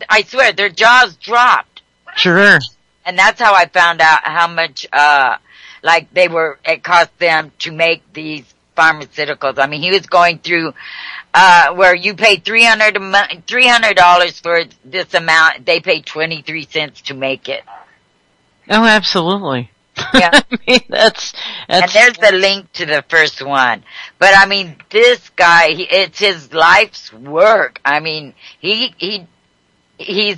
I swear, their jaws dropped. Sure. And that's how I found out how much, it cost them to make these pharmaceuticals. I mean, he was going through, where you pay $300 for this amount, they pay 23 cents to make it. Oh, absolutely. Yeah. I mean, that's and there's the link to the first one. But I mean, this guy, it's his life's work. I mean, he's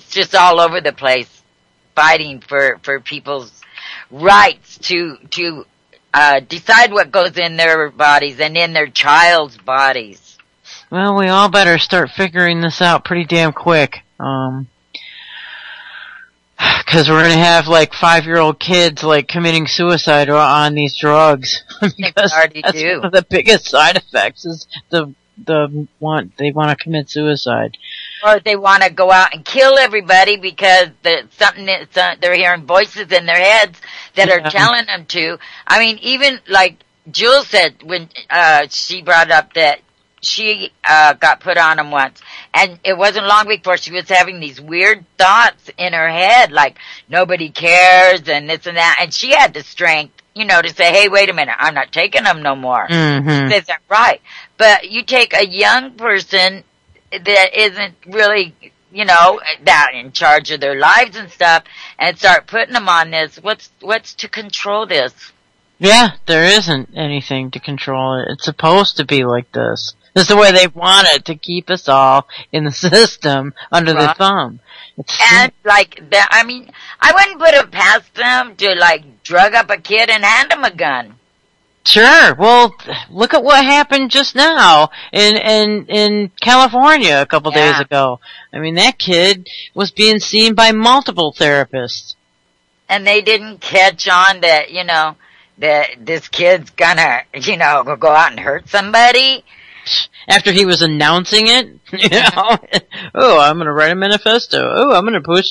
just all over the place fighting for people's rights to decide what goes in their bodies and in their child's bodies. Well, we all better start figuring this out pretty damn quick. Because we're gonna have like 5-year-old kids like committing suicide on these drugs. Because that's one of the biggest side effects is they want to commit suicide. Or they want to go out and kill everybody because they're hearing voices in their heads that are telling them to. I mean, even like Jules said when she brought up that she got put on them once, and it wasn't long before she was having these weird thoughts in her head, like nobody cares and this and that, and she had the strength, to say, hey, wait a minute, I'm not taking them no more. Mm-hmm. Is that right? But you take a young person that isn't really, that in charge of their lives and stuff, and start putting them on this. What's to control this? Yeah, there isn't anything to control it. It's supposed to be like this. This is the way they want it, to keep us all in the system under their thumb. And like that, I mean, I wouldn't put it past them to like drug up a kid and hand him a gun. Sure. Well, look at what happened just now in California a couple days ago. I mean, that kid was being seen by multiple therapists. And they didn't catch on that, that this kid's gonna, go out and hurt somebody. After he was announcing it, oh, I'm gonna write a manifesto. Oh, I'm gonna put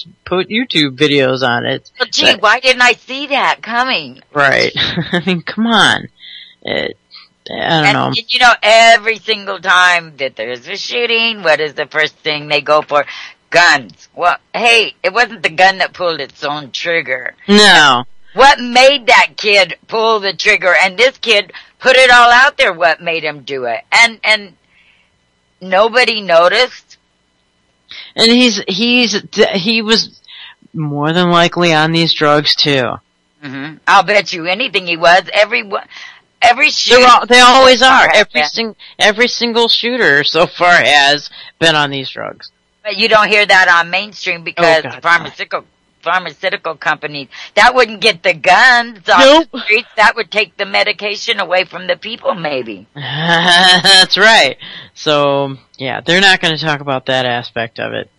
YouTube videos on it. Well, gee, why didn't I see that coming? Right. I mean, come on. I don't know. Every single time that there's a shooting, what is the first thing they go for? Guns. Well, hey, it wasn't the gun that pulled its own trigger. No. What made that kid pull the trigger? And this kid put it all out there what made him do it. And nobody noticed. And he was more than likely on these drugs too. Mm-hmm. I'll bet you anything he was. Every shooter. They always are. Every single shooter so far has been on these drugs. But you don't hear that on mainstream because the pharmaceutical companies, that wouldn't get the guns off the streets. That would take the medication away from the people, maybe. That's right. So, yeah, they're not going to talk about that aspect of it.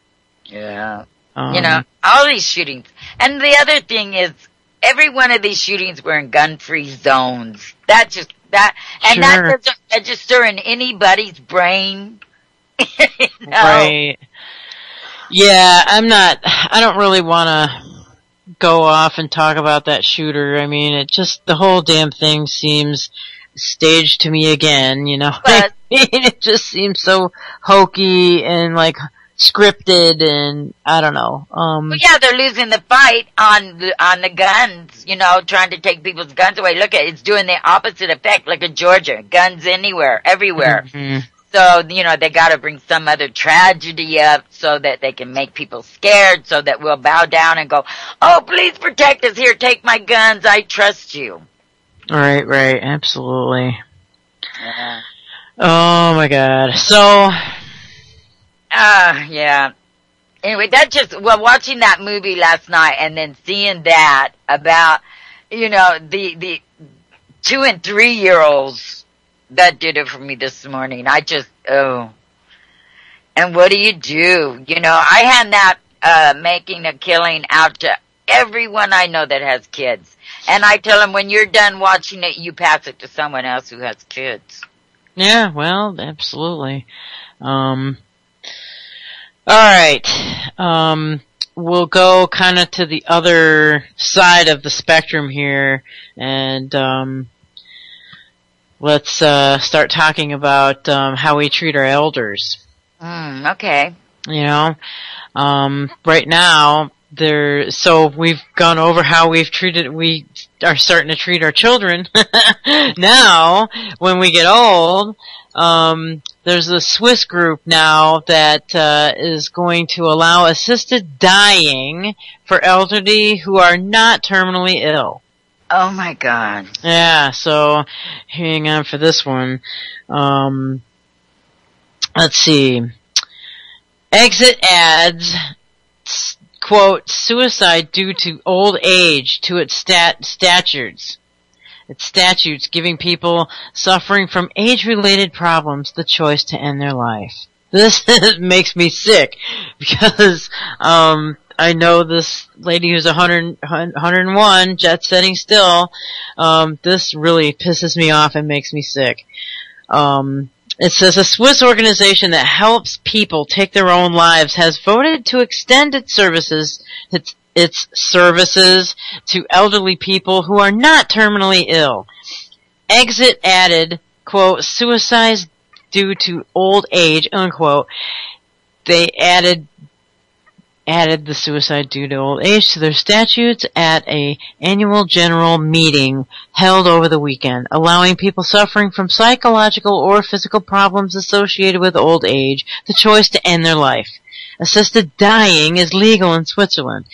Yeah. All these shootings. And the other thing is, every one of these shootings were in gun-free zones. And Sure. that doesn't register in anybody's brain. Right. Yeah, I don't really want to go off and talk about that shooter. I mean, the whole damn thing seems staged to me again, you know. But, it just seems so hokey and like scripted, and I don't know. well, yeah, they're losing the fight on the guns, you know, trying to take people's guns away. Look it's doing the opposite effect. Look at Georgia. Guns anywhere, everywhere. Mm-hmm. So, you know, they gotta bring some other tragedy up so that they can make people scared, so that we'll bow down and go, oh, please protect us. Here, take my guns. I trust you. Right, absolutely. Yeah. Oh my God. So, yeah. Anyway, watching that movie last night and then seeing that about, you know, the 2 and 3 year olds, that did it for me this morning. And what do? You know, I hand that, making a killing out to everyone I know that has kids. And I tell them, when you're done watching it, you pass it to someone else who has kids. yeah, well, absolutely. All right. We'll go kind of to the other side of the spectrum here, and let's start talking about how we treat our elders. Okay. You know, right now so we've gone over how we are starting to treat our children. Now, when we get old, there's a Swiss group now that is going to allow assisted dying for elderly who are not terminally ill. Oh my God. Yeah, so hang on for this one. Let's see. Exit adds, quote, suicide due to old age to its statutes. Its statutes giving people suffering from age-related problems the choice to end their life. This makes me sick because I know this lady who's 101, jet setting still. This really pisses me off and makes me sick. It says a Swiss organization that helps people take their own lives has voted to extend its services to elderly people who are not terminally ill. Exit added, quote, suicides due to old age, unquote. They added the suicide due to old age to their statutes at a annual general meeting held over the weekend, allowing people suffering from psychological or physical problems associated with old age the choice to end their life. Assisted dying is legal in Switzerland,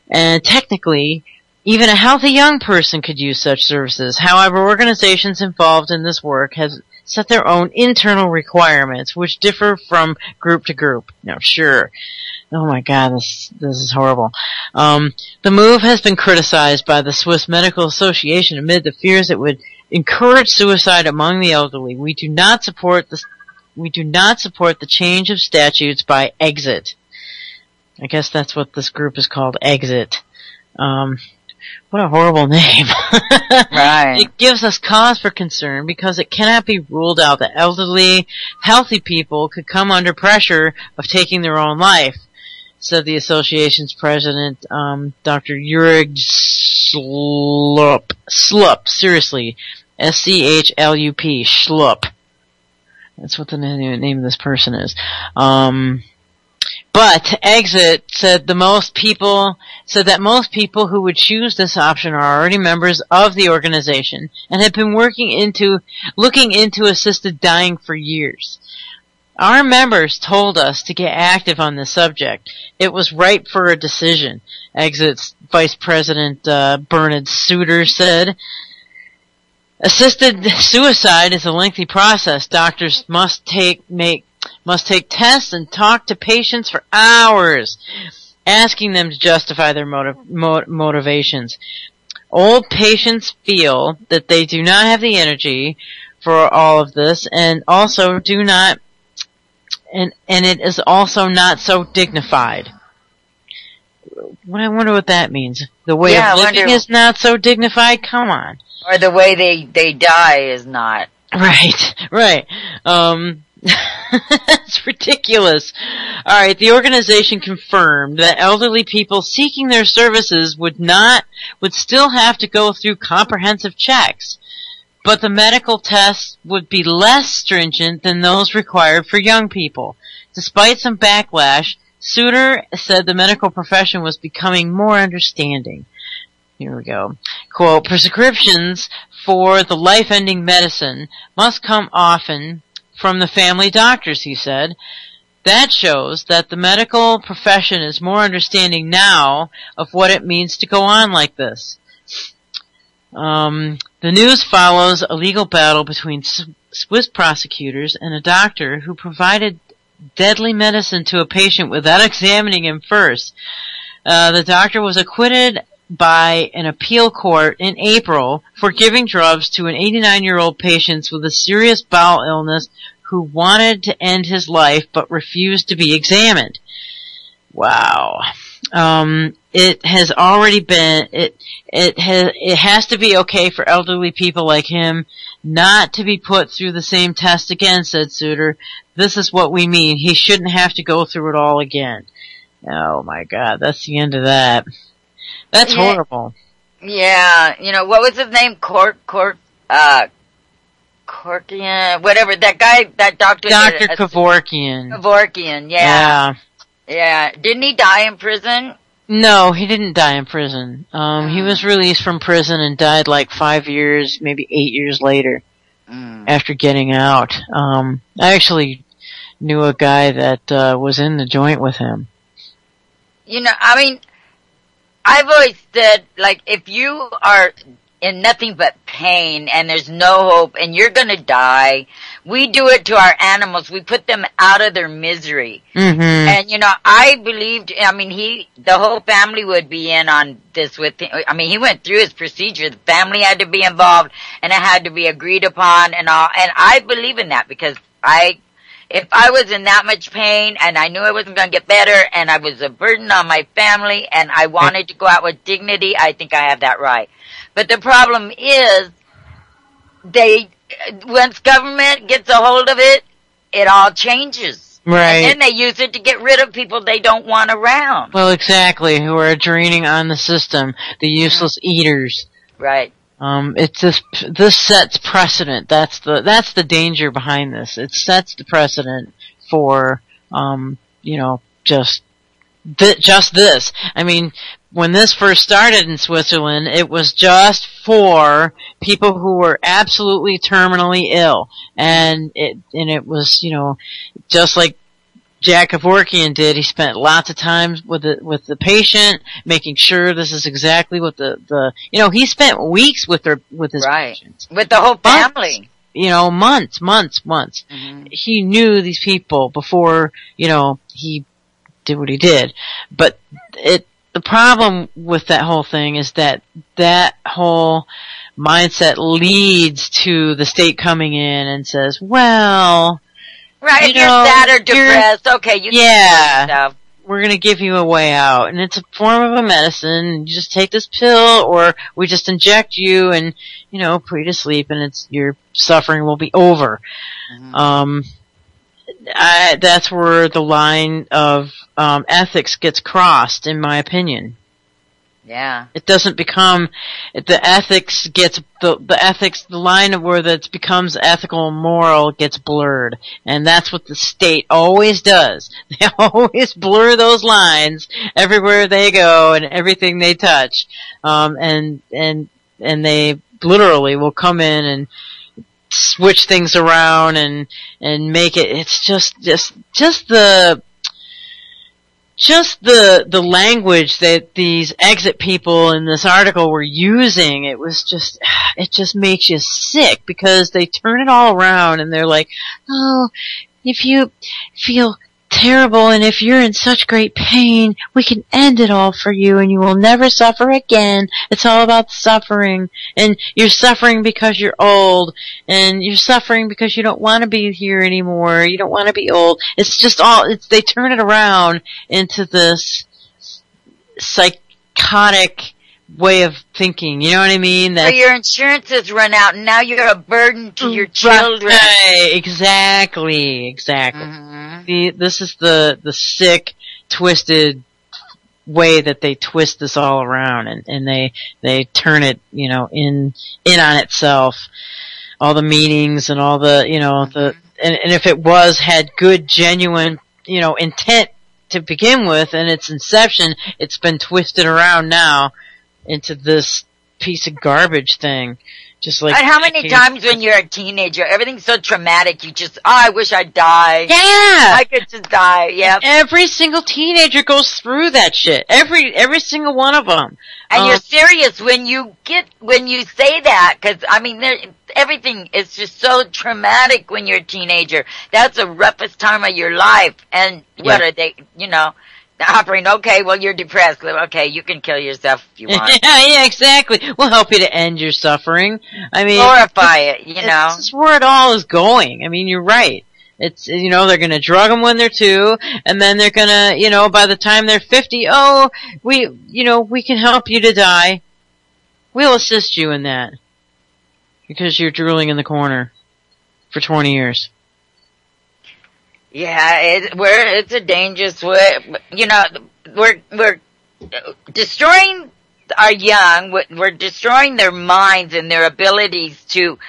and technically, even a healthy young person could use such services. However, organizations involved in this work have set their own internal requirements, which differ from group to group. Now, sure. Oh my God, this is horrible. The move has been criticized by the Swiss Medical Association amid the fears it would encourage suicide among the elderly. We do not support the change of statutes by Exit. I guess that's what this group is called, Exit. What a horrible name. Right. It gives us cause for concern because it cannot be ruled out that elderly, healthy people could come under pressure of taking their own life, said the association's president, Dr. Jurg Schlup. Seriously. Schlup. Schlup. That's what the name of this person is. But Exit said that most people who would choose this option are already members of the organization and have been looking into assisted dying for years. Our members told us to get active on this subject. It was ripe for a decision, Exit's Vice President Bernard Suter said. Assisted suicide is a lengthy process. Doctors must take tests and talk to patients for hours, asking them to justify their motivations. Old patients feel that they do not have the energy for all of this, and also and it is also not so dignified. I wonder what that means. The way of living is not so dignified? Come on. Or the way they die is not. Right. That's ridiculous. Alright, the organization confirmed that elderly people seeking their services would still have to go through comprehensive checks, but the medical tests would be less stringent than those required for young people. Despite some backlash, Suter said the medical profession was becoming more understanding. Here we go. Quote, prescriptions for the life-ending medicine must come often from the family doctors, he said. That shows that the medical profession is more understanding now of what it means to go on like this. The news follows a legal battle between Swiss prosecutors and a doctor who provided deadly medicine to a patient without examining him first. The doctor was acquitted by an appeal court in April for giving drugs to an 89-year-old patient with a serious bowel illness who wanted to end his life but refused to be examined. Wow. It has already been, it has to be okay for elderly people like him not to be put through the same test again, said Suter. This is what we mean. He shouldn't have to go through it all again. Oh my God, that's the end of that. That's horrible. Yeah, what was his name? Korkian, whatever, that guy, that doctor. Dr. Kevorkian. Kevorkian, yeah. Yeah. Didn't he die in prison? No, he didn't die in prison. He was released from prison and died like 5 years, maybe 8 years later after getting out. I actually knew a guy that was in the joint with him. I've always said, like, if you are in nothing but pain and there's no hope and you're gonna die, we do it to our animals. We put them out of their misery. Mm-hmm. And, I believed, the whole family would be in on this with him. He went through his procedure. The family had to be involved and it had to be agreed upon and all. And I believe in that because if I was in that much pain and I knew I wasn't going to get better and I was a burden on my family and I wanted to go out with dignity, I think I have that right. But the problem is, once government gets a hold of it, it all changes. Right. And then they use it to get rid of people they don't want around. Well, exactly, who are draining on the system, the useless eaters. Right. This sets precedent. That's the danger behind this. It sets the precedent for, just this. When this first started in Switzerland, it was just for people who were absolutely terminally ill. And it was, just like Jack Kevorkian did. He spent lots of time with the patient, making sure this is exactly what he spent weeks with his patients. With the whole family. Months. Mm-hmm. He knew these people before, he did what he did. But the problem with that whole thing is that whole mindset leads to the state coming in and says, well, right, if you're sad or depressed, okay, you can do stuff. We're going to give you a way out. And it's a form of a medicine. You just take this pill or we just inject you and, put you to sleep and your suffering will be over. Mm-hmm. That's where the line of ethics gets crossed, in my opinion. Yeah. It doesn't become the line of where that becomes ethical and moral gets blurred, and that's what the state always does. They always blur those lines everywhere they go and everything they touch, and they literally will come in and switch things around and make it. It's just the language that these exit people in this article were using. It just makes you sick because they turn it all around and they're like, oh, if you feel terrible and if you're in such great pain, we can end it all for you and you will never suffer again. It's all about suffering, and you're suffering because you're old, and you're suffering because you don't want to be here anymore. You don't want to be old. It's just they turn it around into this psychotic way of thinking. You know what I mean? So your insurance has run out, and now you're a burden to your children. Right, exactly. Mm-hmm. This is the sick, twisted way that they twist this all around, and they turn it, in on itself. All the meetings and all the, and if it had good, genuine, intent to begin with, in its inception, it's been twisted around now into this piece of garbage thing. Just like. And how many times when you're a teenager, everything's so traumatic, you just, I wish I'd die. Yeah! I could just die, yeah. Every single teenager goes through that shit. Every single one of them. And you're serious when you say that, cause everything is just so traumatic when you're a teenager. That's the roughest time of your life. And what are they, offering, okay, well, you're depressed. Okay, you can kill yourself if you want. Yeah, exactly. We'll help you to end your suffering. Glorify it, It's where it all is going. You're right. It's, they're gonna drug them when they're 2, and then they're gonna, by the time they're 50, we can help you to die. We'll assist you in that. Because you're drooling in the corner for 20 years. Yeah, it's a dangerous way. We're destroying our young. We're destroying their minds and their abilities to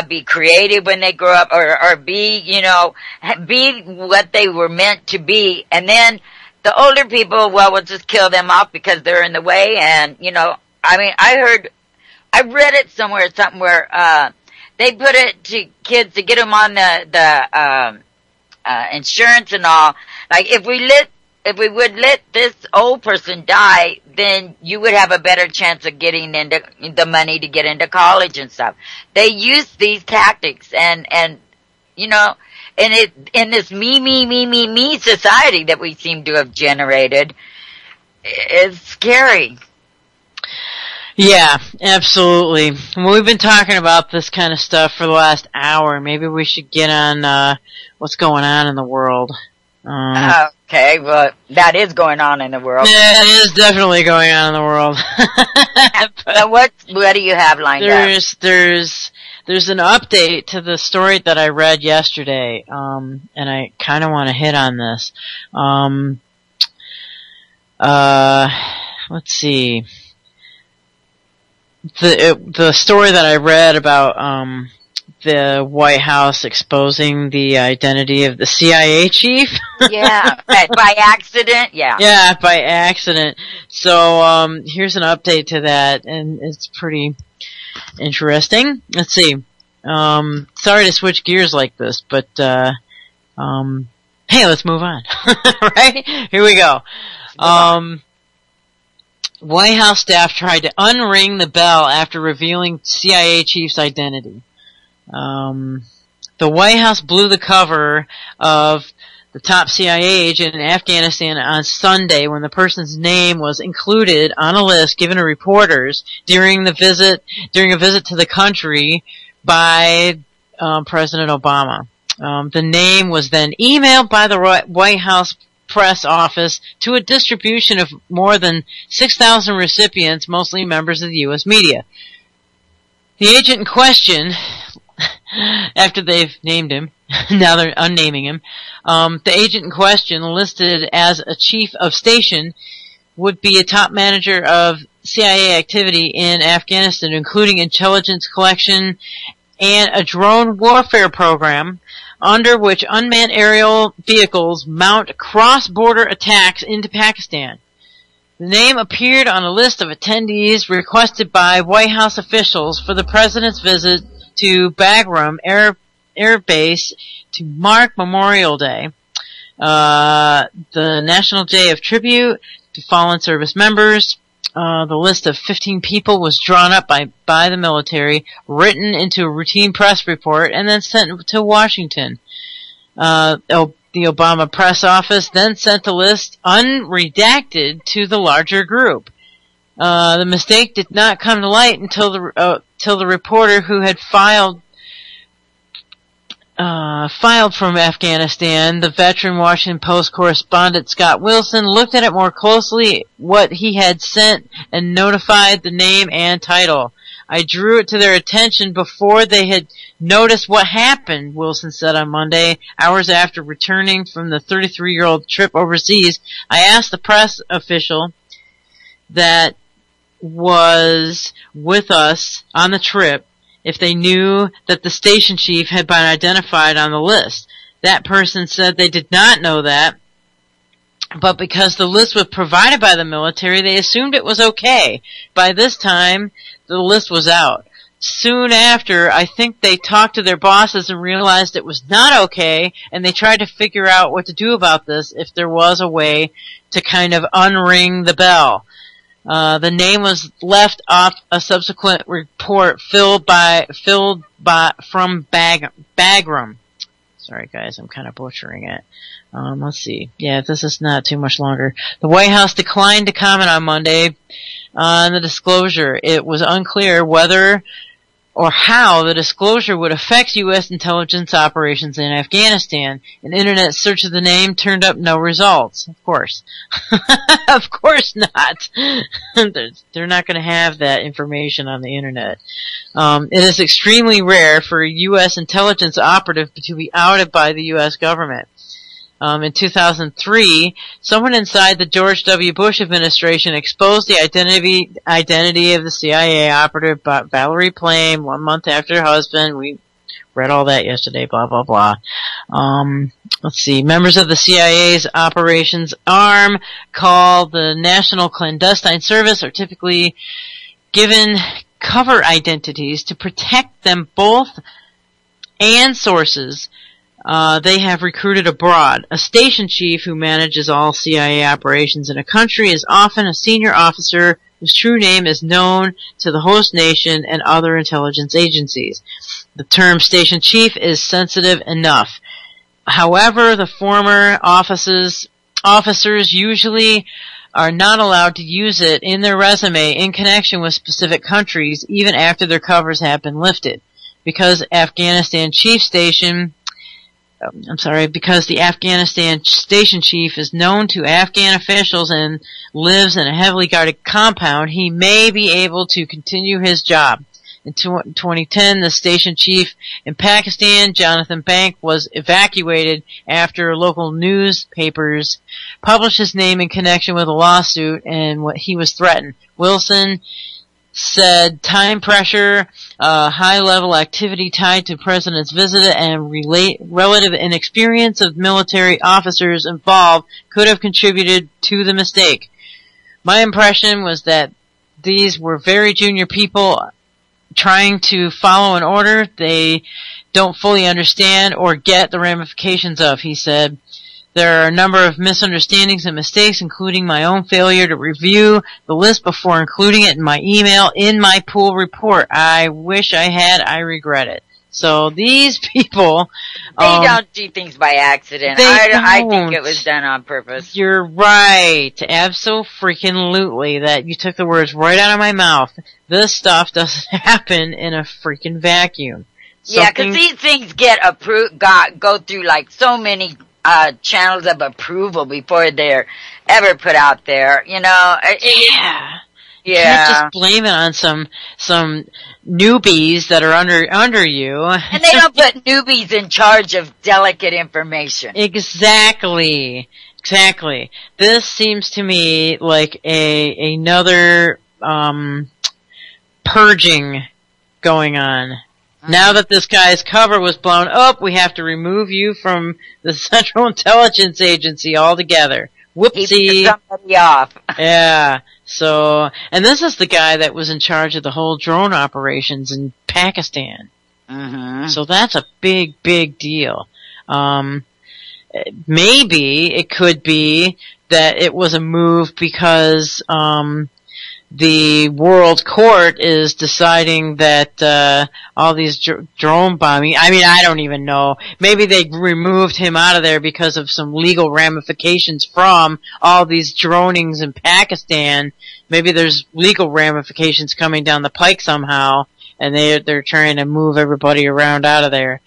be creative when they grow up, or be be what they were meant to be. And then the older people, well, we'll just kill them off because they're in the way. And I read it somewhere, something where they put it to kids to get them on the insurance and all. Like, if we would let this old person die, then you would have a better chance of getting into the money to get into college and stuff. They use these tactics, and in this me society that we seem to have generated, it's scary. Yeah, absolutely. Well, we've been talking about this kind of stuff for the last hour. Maybe we should get on what's going on in the world. Okay, well, that is going on in the world. Yeah, it is definitely going on in the world. So what do you have lined up? There's an update to the story that I read yesterday, and I kind of want to hit on this. Let's see. The story that I read about the White House exposing the identity of the CIA chief. Yeah, by accident. Yeah. Yeah, by accident. So here's an update to that, and it's pretty interesting. Let's see. Sorry to switch gears like this, but hey, let's move on. Right? Here we go. White House staff tried to unring the bell after revealing CIA chief's identity. The White House blew the cover of the top CIA agent in Afghanistan on Sunday when the person's name was included on a list given to reporters during a visit to the country by President Obama. The name was then emailed by the White House press office to a distribution of more than 6,000 recipients, mostly members of the U.S. media. The agent in question, after they've named him, now they're unnaming him, the agent in question, listed as a chief of station, would be a top manager of CIA activity in Afghanistan, including intelligence collection and a drone warfare program under which unmanned aerial vehicles mount cross-border attacks into Pakistan. The name appeared on a list of attendees requested by White House officials for the president's visit to Bagram Air Base to mark Memorial Day, the National Day of Tribute to fallen service members. The list of 15 people was drawn up by the military, written into a routine press report, and then sent to Washington. The Obama press office then sent the list unredacted to the larger group. The mistake did not come to light until the reporter who had filed filed from Afghanistan, the veteran Washington Post correspondent Scott Wilson looked at it more closely, what he had sent, and notified the name and title. I drew it to their attention before they had noticed what happened, Wilson said on Monday, hours after returning from the 33-year-old trip overseas. I asked the press official that was with us on the trip if they knew that the station chief had been identified on the list. That person said they did not know that, but because the list was provided by the military, they assumed it was okay. By this time, the list was out. Soon after, I think they talked to their bosses and realized it was not okay, and they tried to figure out what to do about this, if there was a way to kind of unring the bell. The name was left off a subsequent report from Bagram. Sorry guys, I'm kind of butchering it. Let's see. Yeah, this is not too much longer. The White House declined to comment on Monday on the disclosure. It was unclear whether or how the disclosure would affect U.S. intelligence operations in Afghanistan. An internet search of the name turned up no results. Of course. Of course not. They're not going to have that information on the internet. It is extremely rare for a U.S. intelligence operative to be outed by the U.S. government. In 2003, someone inside the George W. Bush administration exposed the identity of the CIA operative Valerie Plame 1 month after her husband. We read all that yesterday, blah, blah, blah. Let's see. Members of the CIA's operations arm, called the National Clandestine Service, are typically given cover identities to protect them both and sources they have recruited abroad. A station chief who manages all CIA operations in a country is often a senior officer whose true name is known to the host nation and other intelligence agencies. The term station chief is sensitive enough. However, the former officers usually are not allowed to use it in their resume in connection with specific countries, even after their covers have been lifted. Because the Afghanistan station chief is known to Afghan officials and lives in a heavily guarded compound, he may be able to continue his job. In 2010, the station chief in Pakistan, Jonathan Bank, was evacuated after local newspapers published his name in connection with a lawsuit and what he was threatened. Wilson said time pressure, high-level activity tied to President's visit, and relative inexperience of military officers involved could have contributed to the mistake. My impression was that these were very junior people trying to follow an order they don't fully understand or get the ramifications of, he said. There are a number of misunderstandings and mistakes, including my own failure to review the list before including it in my email in my pool report. I wish I had. I regret it. So these people... They don't do things by accident. I think it was done on purpose. You're right. Abso-freaking-lutely. That you took the words right out of my mouth. This stuff doesn't happen in a freaking vacuum. Yeah, because these things get approved, go through like so many channels of approval before they're ever put out there, you know. Yeah. You can't just blame it on some newbies that are under you. And they don't put newbies in charge of delicate information. Exactly. This seems to me like another purging going on. Now that this guy's cover was blown up, we have to remove you from the Central Intelligence Agency altogether. Whoopsie. Keep somebody off. Yeah. So, and this is the guy that was in charge of the whole drone operations in Pakistan. Mm-hmm. So that's a big, big deal. Maybe it could be that it was a move because, the World Court is deciding that all these drone bombing, I mean, I don't even know. Maybe they removed him out of there because of some legal ramifications from all these dronings in Pakistan. Maybe there's legal ramifications coming down the pike somehow, and they're trying to move everybody around out of there.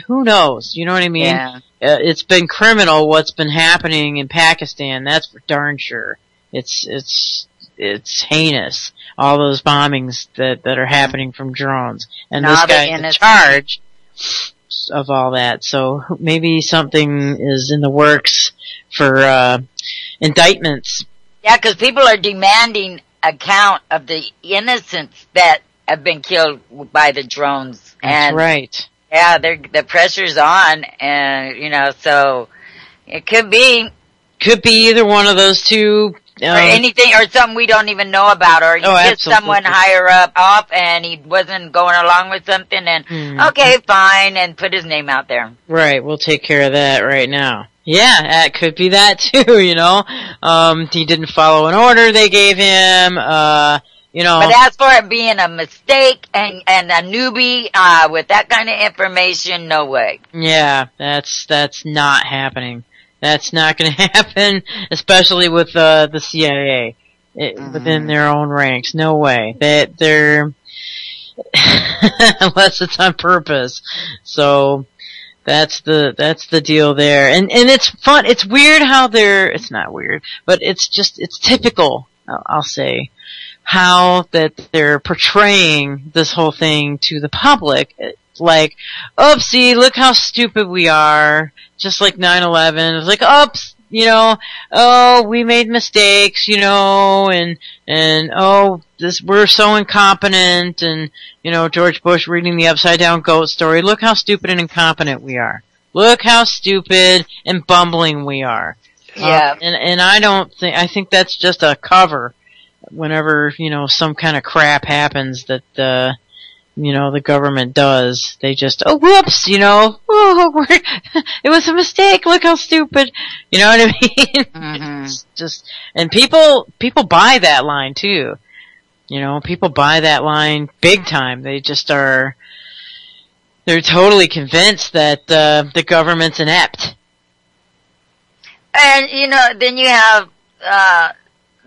Who knows? You know what I mean? Yeah. It's been criminal what's been happening in Pakistan. That's for darn sure. It's heinous. All those bombings that are happening from drones, and Now this guy's in charge of all that. So maybe something is in the works for indictments. Yeah, because people are demanding account of the innocents that have been killed by the drones. That's and right. Yeah, the pressure's on, and so it could be either one of those two. Or anything, or something we don't even know about, or just someone higher up, and he wasn't going along with something, and okay, fine, and put his name out there. Right, we'll take care of that right now. Yeah, it could be that too, he didn't follow an order they gave him, But as for it being a mistake and a newbie, with that kind of information, no way. Yeah, that's not happening. That's not going to happen, especially with the CIA within their own ranks. No way. They're unless it's on purpose. So that's the deal there. And it's fun. It's weird how it's not weird, but it's typical. I'll say how that they're portraying this whole thing to the public. It's like, oopsie, look how stupid we are. Just like 9/11, it's like, oops, oh, we made mistakes, and we're so incompetent, and, George Bush reading the upside down goat story, look how stupid and incompetent we are. Look how stupid and bumbling we are. Yeah. And I think that's just a cover whenever, some kind of crap happens that, the government does. They just, whoops, it was a mistake. Look how stupid. You know what I mean? Mm-hmm. It's just, and people buy that line too. People buy that line big time. They just they're totally convinced that, the government's inept. And, then you have,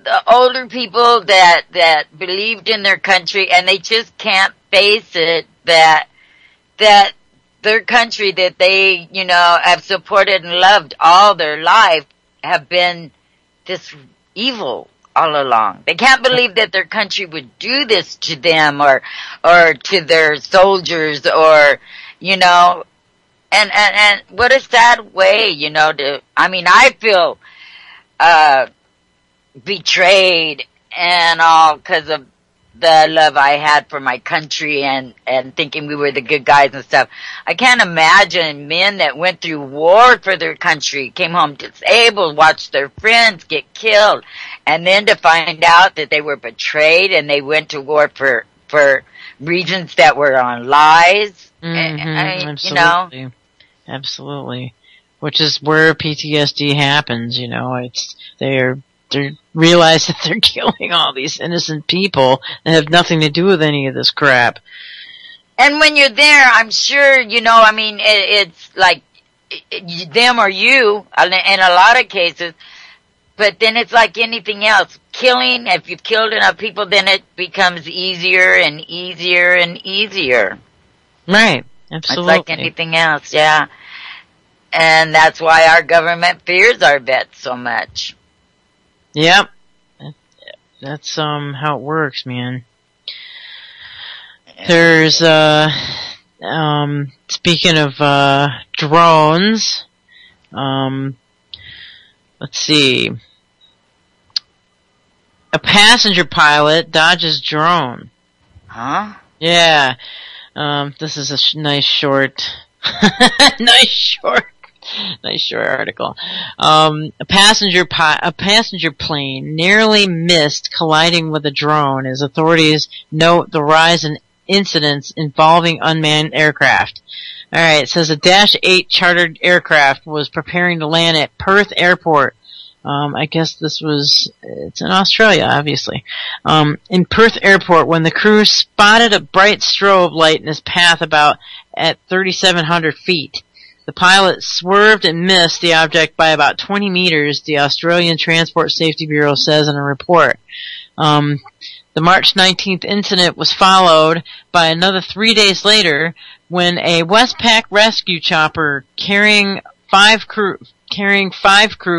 the older people that believed in their country, and they just can't face it that their country that they, have supported and loved all their life have been this evil all along. They can't believe that their country would do this to them or to their soldiers or, and what a sad way, I feel, betrayed and all because of the love I had for my country and thinking we were the good guys and stuff. I can't imagine men that went through war for their country, came home disabled, watched their friends get killed, and then to find out that they were betrayed and they went to war for reasons that were on lies. Absolutely. Absolutely. Which is where PTSD happens, they realize that they're killing all these innocent people that have nothing to do with any of this crap. And when you're there, I'm sure, it's like them or you in a lot of cases, but then it's like anything else. Killing, if you've killed enough people, then it becomes easier and easier and easier. Right, absolutely. It's like anything else, yeah. And that's why our government fears our vets so much. Yep. That's how it works, man. There's speaking of drones, let's see. A passenger pilot dodges drone. Huh? Yeah. This is a nice short nice short article. A passenger plane narrowly missed colliding with a drone as authorities note the rise in incidents involving unmanned aircraft. Alright, it says a Dash 8 chartered aircraft was preparing to land at Perth Airport. I guess it's in Australia, obviously. In Perth Airport when the crew spotted a bright strobe light in its path about at 3,700 feet. The pilot swerved and missed the object by about 20 meters, the Australian Transport Safety Bureau says in a report. The The March 19th incident was followed by another 3 days later when a Westpac rescue chopper carrying five crew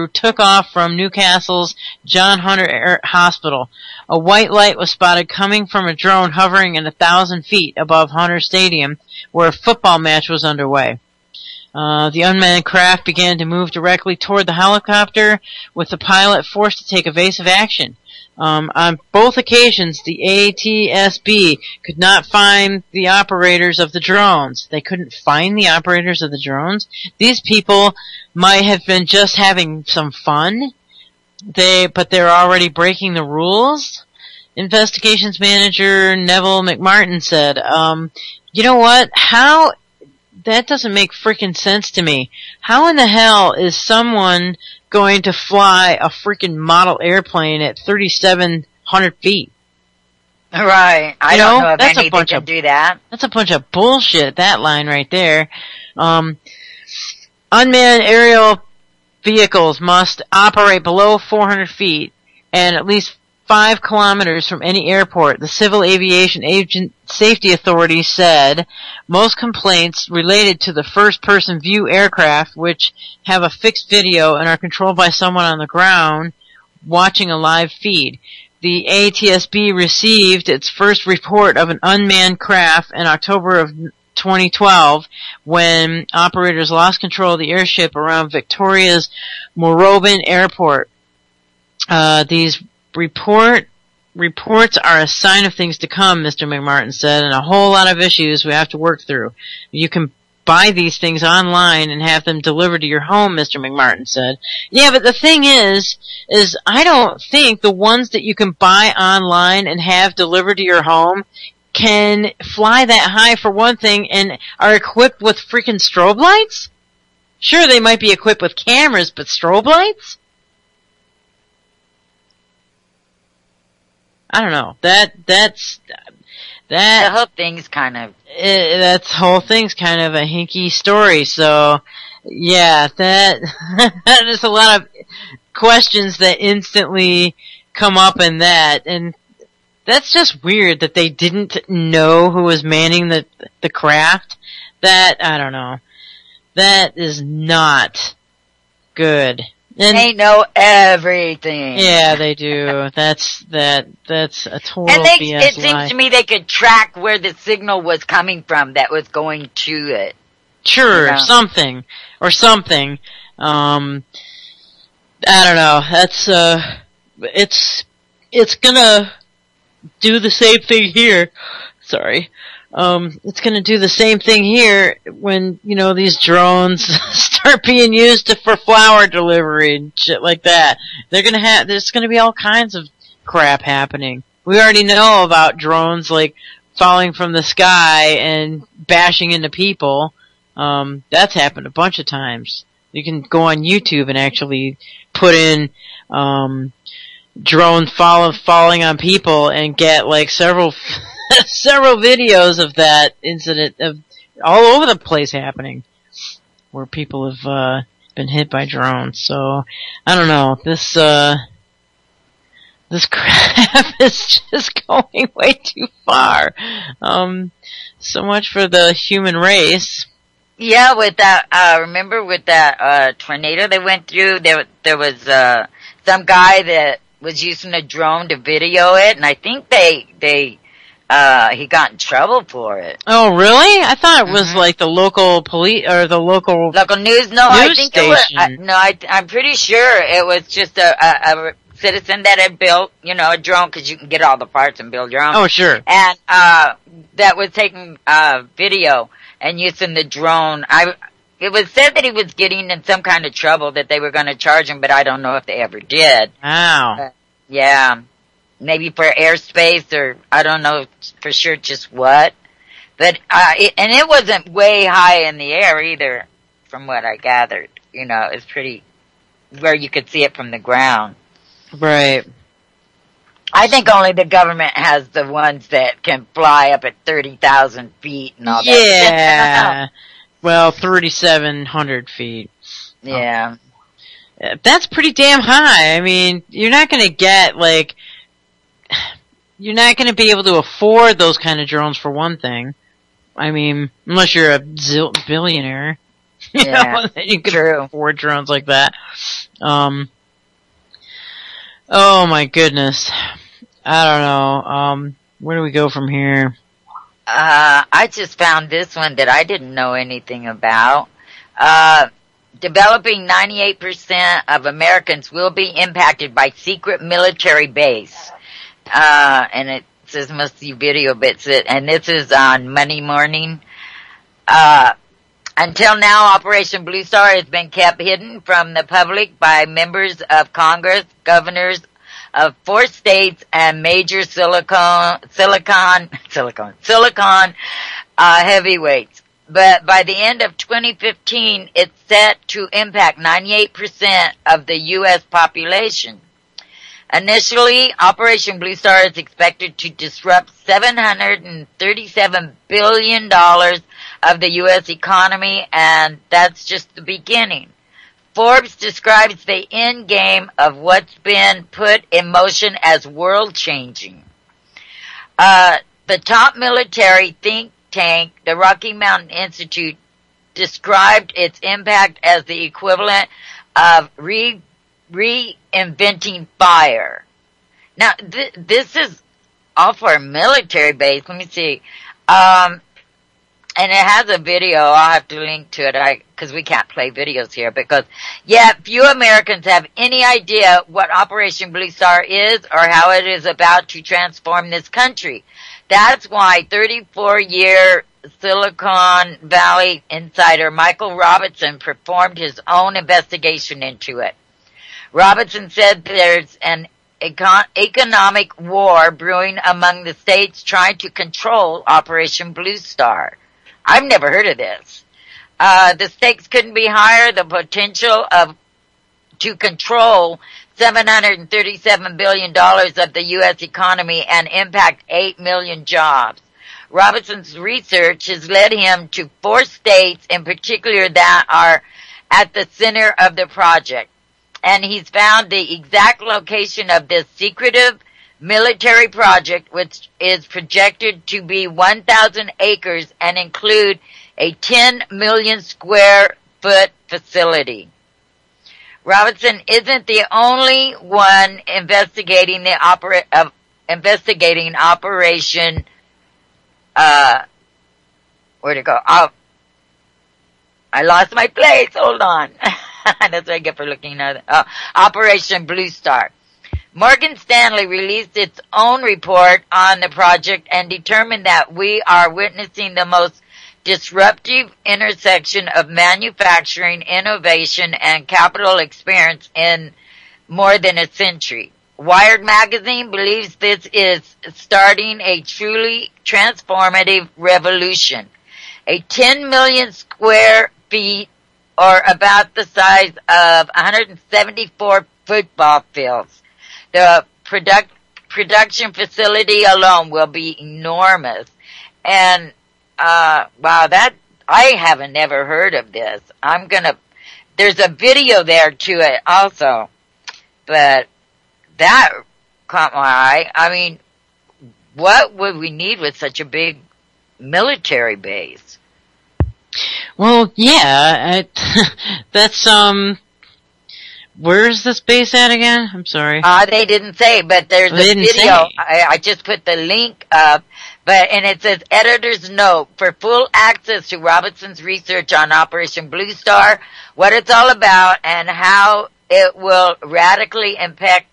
took off from Newcastle's John Hunter Air Hospital. A white light was spotted coming from a drone hovering at 1,000 feet above Hunter Stadium, where a football match was underway. The unmanned craft began to move directly toward the helicopter, with the pilot forced to take evasive action. On both occasions, the ATSB could not find the operators of the drones. They couldn't find the operators of the drones? These people might have been just having some fun, but they're already breaking the rules? Investigations manager Neville McMartin said, you know what? That doesn't make freaking sense to me. How in the hell is someone going to fly a freaking model airplane at 3,700 feet? Right. I don't know if anything can do that. That's a bunch of bullshit, that line right there. Unmanned aerial vehicles must operate below 400 feet and at least 5 kilometers from any airport, the Civil Aviation Safety Authority said. Most complaints related to the first-person view aircraft, which have a fixed video and are controlled by someone on the ground watching a live feed. The ATSB received its first report of an unmanned craft in October of 2012 when operators lost control of the airship around Victoria's Moorabbin Airport. These reports are a sign of things to come, Mr. McMartin said, and a whole lot of issues we have to work through. You can buy these things online and have them delivered to your home, Mr. McMartin said. Yeah, but the thing is I don't think the ones that you can buy online and have delivered to your home can fly that high, for one thing, and are equipped with freaking strobe lights? Sure, they might be equipped with cameras, but strobe lights? I don't know. The whole thing's kind of... that whole thing's kind of a hinky story, so... Yeah, there's a lot of questions that instantly come up in that, and that's just weird that they didn't know who was manning the craft. That, I don't know. That is not good. And they know everything. Yeah, they do. That's a total BS it seems to me they could track where the signal was coming from that was going to it. Sure, you know? something. I don't know. That's it's gonna do the same thing here. Sorry. It's gonna do the same thing here when, these drones start being used for flower delivery and shit like that. There's gonna be all kinds of crap happening. We already know about drones, like, falling from the sky and bashing into people. That's happened a bunch of times. You can go on YouTube and actually put in, drones falling on people and get, like, several videos of that incident all over the place happening where people have been hit by drones. So I don't know, this crap is just going way too far. So much for the human race. Yeah, with that remember with that tornado they went through, there was some guy that was using a drone to video it, and I think he got in trouble for it. Oh, really? I thought it was like the local police or the local news. No, I think station. I'm pretty sure it was just a citizen that had built, a drone, because you can get all the parts and build your own. Oh, sure. And that was taking video and using the drone. It was said that he was getting in some kind of trouble, that they were going to charge him, but I don't know if they ever did. Wow. Yeah. Maybe for airspace, or I don't know for sure just what. But, it wasn't way high in the air either, from what I gathered. It's pretty, where you could see it from the ground. Right. I think only the government has the ones that can fly up at 30,000 feet and all that. Yeah. Well, 3,700 feet. Yeah. That's pretty damn high. I mean, you're not gonna get, like, you're not going to be able to afford those kind of drones for one thing. I mean, unless you're a billionaire. Yeah, you can true. afford drones like that. Oh my goodness. I don't know. Where do we go from here? I just found this one that I didn't know anything about. Developing 98% of Americans will be impacted by secret military base. And it says must see video bits it, and this is on Monday morning. Until now, Operation Blue Star has been kept hidden from the public by members of Congress, governors of 4 states, and major silicon heavyweights. But by the end of 2015, it's set to impact 98% of the U.S. population. Initially, Operation Blue Star is expected to disrupt $737 billion of the U.S. economy, and that's just the beginning. Forbes describes the end game of what's been put in motion as world-changing. The top military think tank, the Rocky Mountain Institute, described its impact as the equivalent of reinventing fire. Now, this is all for a military base. Let me see. And it has a video. I'll have to link to it because we can't play videos here because, few Americans have any idea what Operation Blue Star is or how it is about to transform this country. That's why 34-year Silicon Valley insider Michael Robinson performed his own investigation into it. Robinson said there's an economic war brewing among the states trying to control Operation Blue Star. I've never heard of this. The stakes couldn't be higher. The potential to control $737 billion of the U.S. economy and impact 8 million jobs. Robinson's research has led him to 4 states in particular that are at the center of the project. And he's found the exact location of this secretive military project, which is projected to be 1,000 acres and include a 10 million square foot facility. Robinson isn't the only one investigating Operation. Where'd it go? Oh, I lost my place. Hold on. That's what I get for looking at it. Operation Blue Star. Morgan Stanley released its own report on the project and determined that we are witnessing the most disruptive intersection of manufacturing, innovation, and capital experience in more than a century. Wired magazine believes this is starting a truly transformative revolution. A 10 million square feet, or about the size of 174 football fields. The production facility alone will be enormous. And, wow, that, I haven't never heard of this. There's a video there to it also. But that caught my eye. I mean, what would we need with such a big military base? Well, yeah, that's, where's this base at again? I'm sorry. They didn't say, but there's a video. I just put the link up, and it says, editor's note, for full access to Robinson's research on Operation Blue Star, what it's all about, and how it will radically impact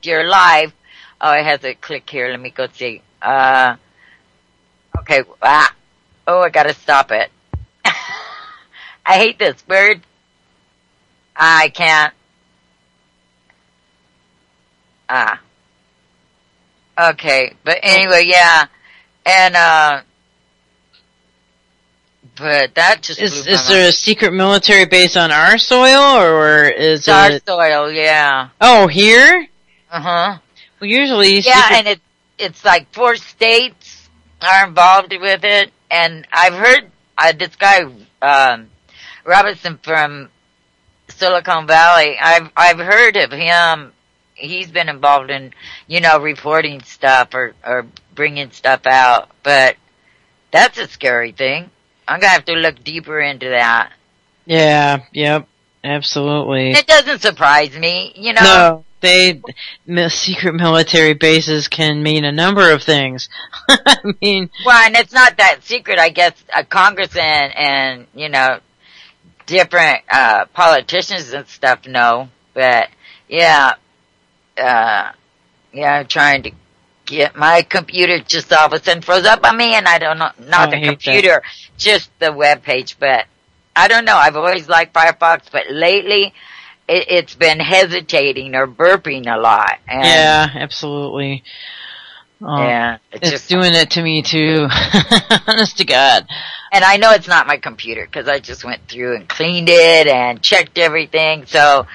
your life. Oh, it has a click here. Let me go see. Okay. Oh, I gotta stop it. I hate this word. I can't. Okay. But anyway, yeah. And, but that just is there a secret military base on our soil, or is it our soil? Yeah. Oh, here? Uh-huh. Well, usually, and it's like 4 states are involved with it, and I've heard this guy Robinson from Silicon Valley. I've heard of him. he's been involved in, reporting stuff or bringing stuff out. But that's a scary thing. I'm gonna have to look deeper into that. Yeah, yep, absolutely. It doesn't surprise me, No, secret military bases can mean a number of things. I mean... Well, and it's not that secret, I guess, Congress and different, politicians and stuff know, but, yeah, I'm trying to get my computer just all of a sudden froze up on me, and I don't know, not the computer, just the web page, but I don't know, I've always liked Firefox, but lately, it's been hesitating or burping a lot. And yeah, absolutely. Yeah. It's just doing it to me too. Honest to God. And I know it's not my computer because I just went through and cleaned it and checked everything. So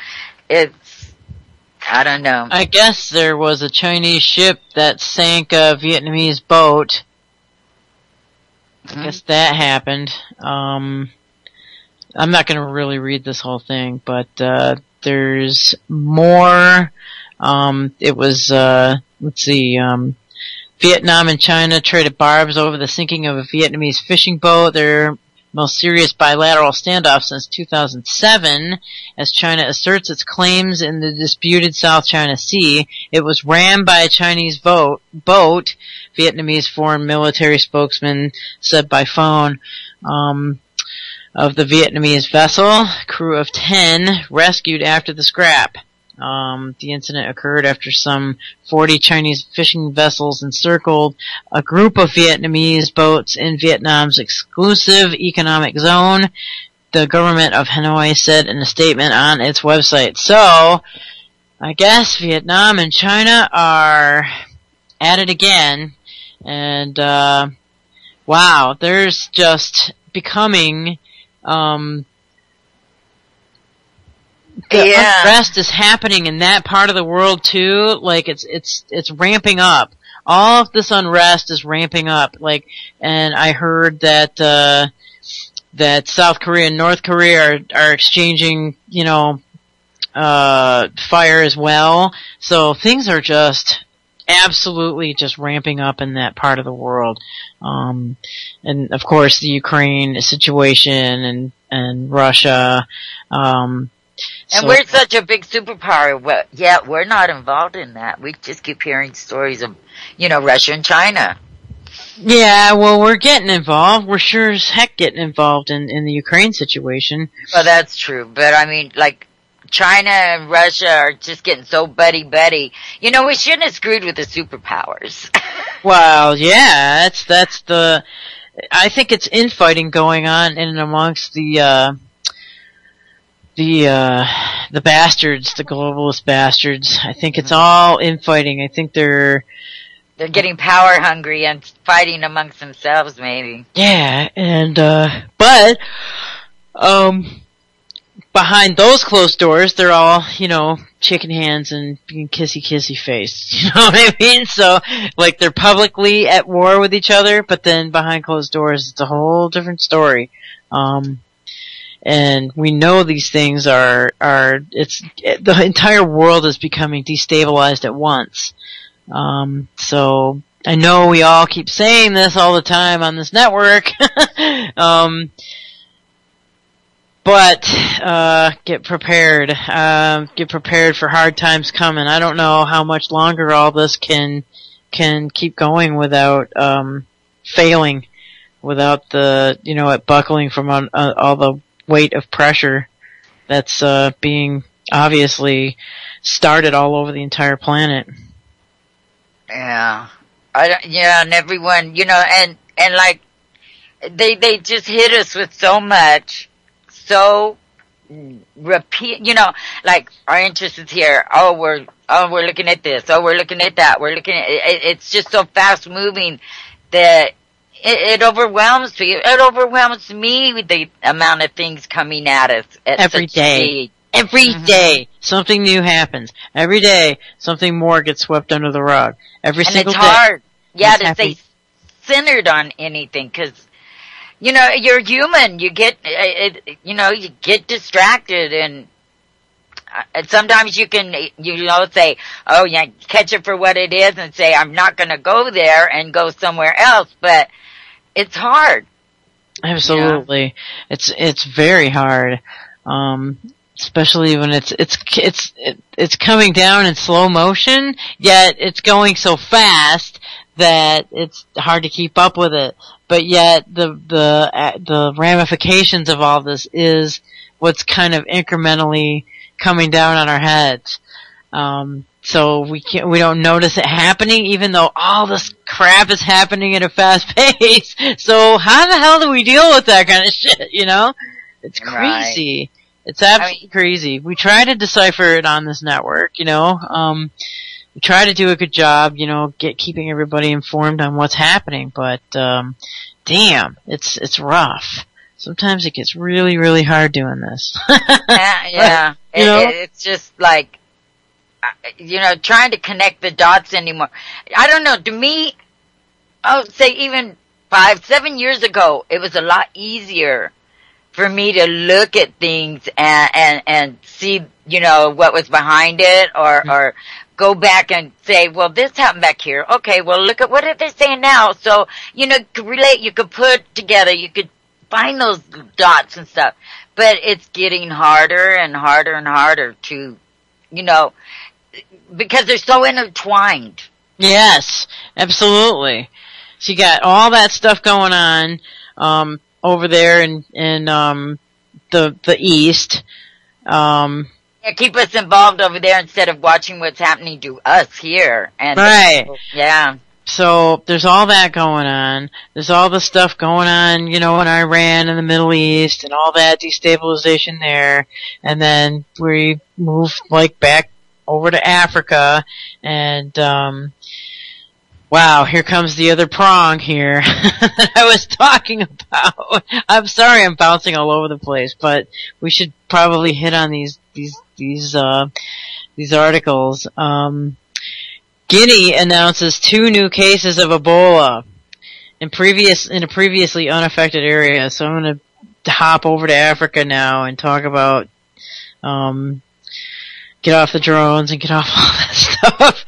I don't know. I guess there was a Chinese ship that sank a Vietnamese boat. I guess that happened. I'm not going to really read this whole thing, but there's more. It was, let's see, Vietnam and China traded barbs over the sinking of a Vietnamese fishing boat. Their most serious bilateral standoff since 2007, as China asserts its claims in the disputed South China Sea. It was rammed by a Chinese boat, Vietnamese foreign military spokesman said by phone. Of the Vietnamese vessel, crew of 10 rescued after the scrap. The incident occurred after some 40 Chinese fishing vessels encircled a group of Vietnamese boats in Vietnam's exclusive economic zone, the government of Hanoi said in a statement on its website. So, I guess Vietnam and China are at it again, and wow, there's just becoming the unrest is happening in that part of the world too. Like it's ramping up. All of this unrest is ramping up. Like, and I heard that that South Korea and North Korea are exchanging, fire as well. So things are just absolutely just ramping up in that part of the world. And of course the Ukraine situation and Russia, and we're such a big superpower, yet we're not involved in that. We just keep hearing stories of, Russia and China. Yeah, well, we're getting involved. We're sure as heck getting involved in the Ukraine situation. Well, that's true. But I mean, like, China and Russia are just getting so buddy-buddy. We shouldn't have screwed with the superpowers. Well, yeah, that's I think it's infighting going on in and amongst the bastards, the globalist bastards. I think it's all infighting. I think they're getting power hungry and fighting amongst themselves, maybe. Yeah, and but behind those closed doors, they're all, shaking hands and being kissy face. You know what I mean? So, like, they're publicly at war with each other, but then behind closed doors, it's a whole different story. And we know these things the entire world is becoming destabilized at once. So, I know we all keep saying this all the time on this network, but get prepared. Get prepared for hard times coming. I don't know how much longer all this can keep going without failing, without it buckling from all the weight of pressure that's being obviously started all over the entire planet. Yeah, and everyone, and like they just hit us with so much. So repeat, like our interest is here. We're looking at this. We're looking at that. We're looking at it. It's just so fast moving that it overwhelms people. It overwhelms me with the amount of things coming at us at every day. Speed. Every day, something new happens. Every day, something more gets swept under the rug. Every single day. And it's hard, to stay centered on anything, because you're human. You get, you get distracted, and sometimes you can, say, oh yeah, catch it for what it is and say, I'm not going to go there and go somewhere else, but it's hard. Absolutely. It's very hard. Especially when it's coming down in slow motion, yet it's going so fast that it's hard to keep up with it. But yet the ramifications of all this is what's kind of incrementally coming down on our heads. So we don't notice it happening, even though all this crap is happening at a fast pace. So how the hell do we deal with that kind of shit, It's crazy. Right. It's absolutely crazy. We try to decipher it on this network, we try to do a good job, keeping everybody informed on what's happening, but, damn, it's rough. Sometimes it gets really, really hard doing this. Yeah. It's just like, trying to connect the dots anymore. I don't know, to me, I would say even 5-7 years ago, it was a lot easier for me to look at things and see, what was behind it or go back and say, well, this happened back here. Okay, well, look at what are they saying now? So, could relate, you could put together, you could find those dots and stuff. But it's getting harder and harder and harder to, because they're so intertwined. Yes, absolutely. So you got all that stuff going on, over there in the East. Keep us involved over there instead of watching what's happening to us here. And right. Yeah. So there's all that going on. There's all the stuff going on, in Iran and the Middle East and all that destabilization there. And then we move back over to Africa and wow, here comes the other prong here that I was talking about. I'm sorry I'm bouncing all over the place, but we should probably hit on these articles. Guinea announces 2 new cases of Ebola in a previously unaffected area. So I'm going to hop over to Africa now and talk about get off the drones and get off all that stuff.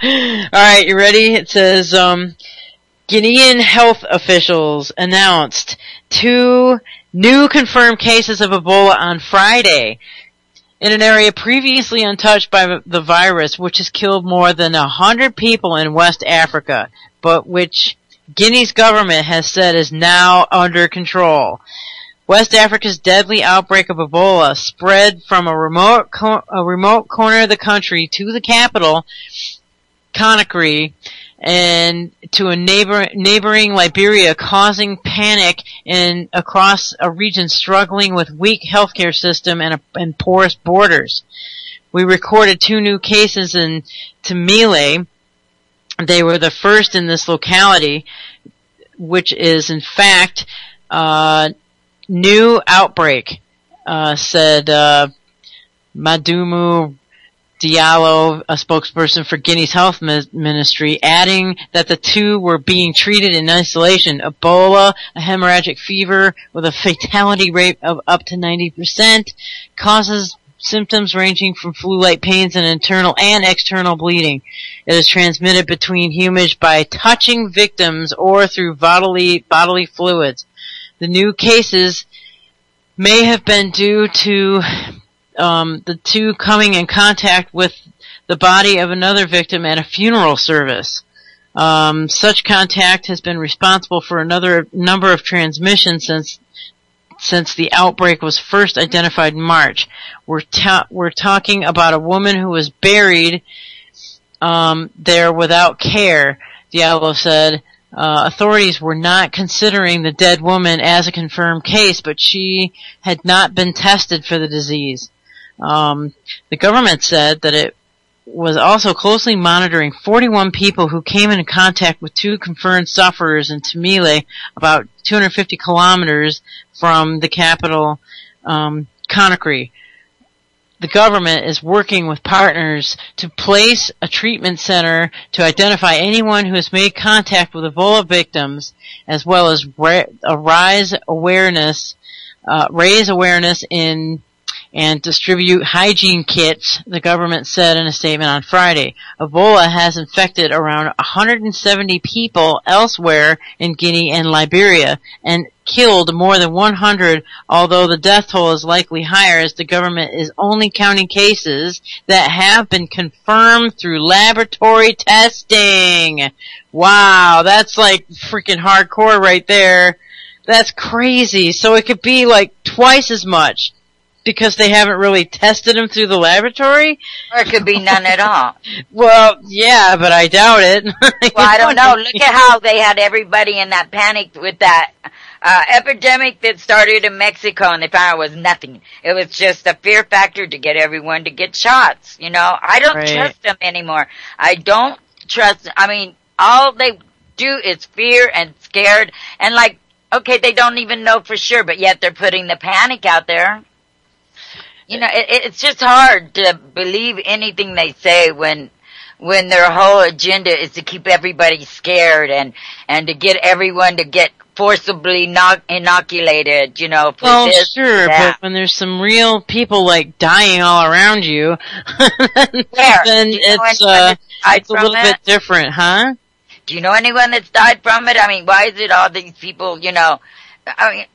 Alright, you ready? It says, Guinean health officials announced 2 new confirmed cases of Ebola on Friday in an area previously untouched by the virus, which has killed more than 100 people in West Africa, but which Guinea's government has said is now under control. West Africa's deadly outbreak of Ebola spread from a remote corner of the country to the capital, Conakry, and to a neighboring Liberia, causing panic across a region struggling with weak healthcare system and porous borders. We recorded 2 new cases in Tamile. They were the first in this locality, which is in fact new outbreak, said Madumu Diallo, a spokesperson for Guinea's health ministry, adding that the 2 were being treated in isolation. Ebola, a hemorrhagic fever with a fatality rate of up to 90%, causes symptoms ranging from flu-like pains and internal and external bleeding. It is transmitted between humans by touching victims or through bodily fluids. The new cases may have been due to the 2 coming in contact with the body of another victim at a funeral service. Such contact has been responsible for another number of transmissions since the outbreak was first identified in March. We're talking about a woman who was buried there without care, Diallo said. Authorities were not considering the dead woman as a confirmed case, but she had not been tested for the disease. The government said that it was also closely monitoring 41 people who came into contact with 2 confirmed sufferers in Tamile, about 250 kilometers from the capital, Conakry. The government is working with partners to place a treatment center to identify anyone who has made contact with Ebola victims, as well as raise awareness in and distribute hygiene kits, the government said in a statement on Friday. Ebola has infected around 170 people elsewhere in Guinea and Liberia and killed more than 100, although the death toll is likely higher as the government is only counting cases that have been confirmed through laboratory testing. Wow, that's like freaking hardcore right there. That's crazy. So it could be like twice as much because they haven't really tested them through the laboratory? Or it could be none at all. Well, yeah, but I doubt it. Well, I don't know. Look at how they had everybody in that panic with that epidemic that started in Mexico, and they found it was nothing. It was just a fear factor to get everyone to get shots. You know, I don't trust them anymore. I don't trust. I mean, all they do is fear and scared, and like, okay, they don't even know for sure, but yet they're putting the panic out there. You know, it's just hard to believe anything they say when their whole agenda is to keep everybody scared and to get everyone to get forcibly inoculated, you know. Well, sure, but when there's some real people like dying all around you, then it's a little bit different, huh? Do you know anyone that's died from it? I mean, why is it all these people, you know? I mean,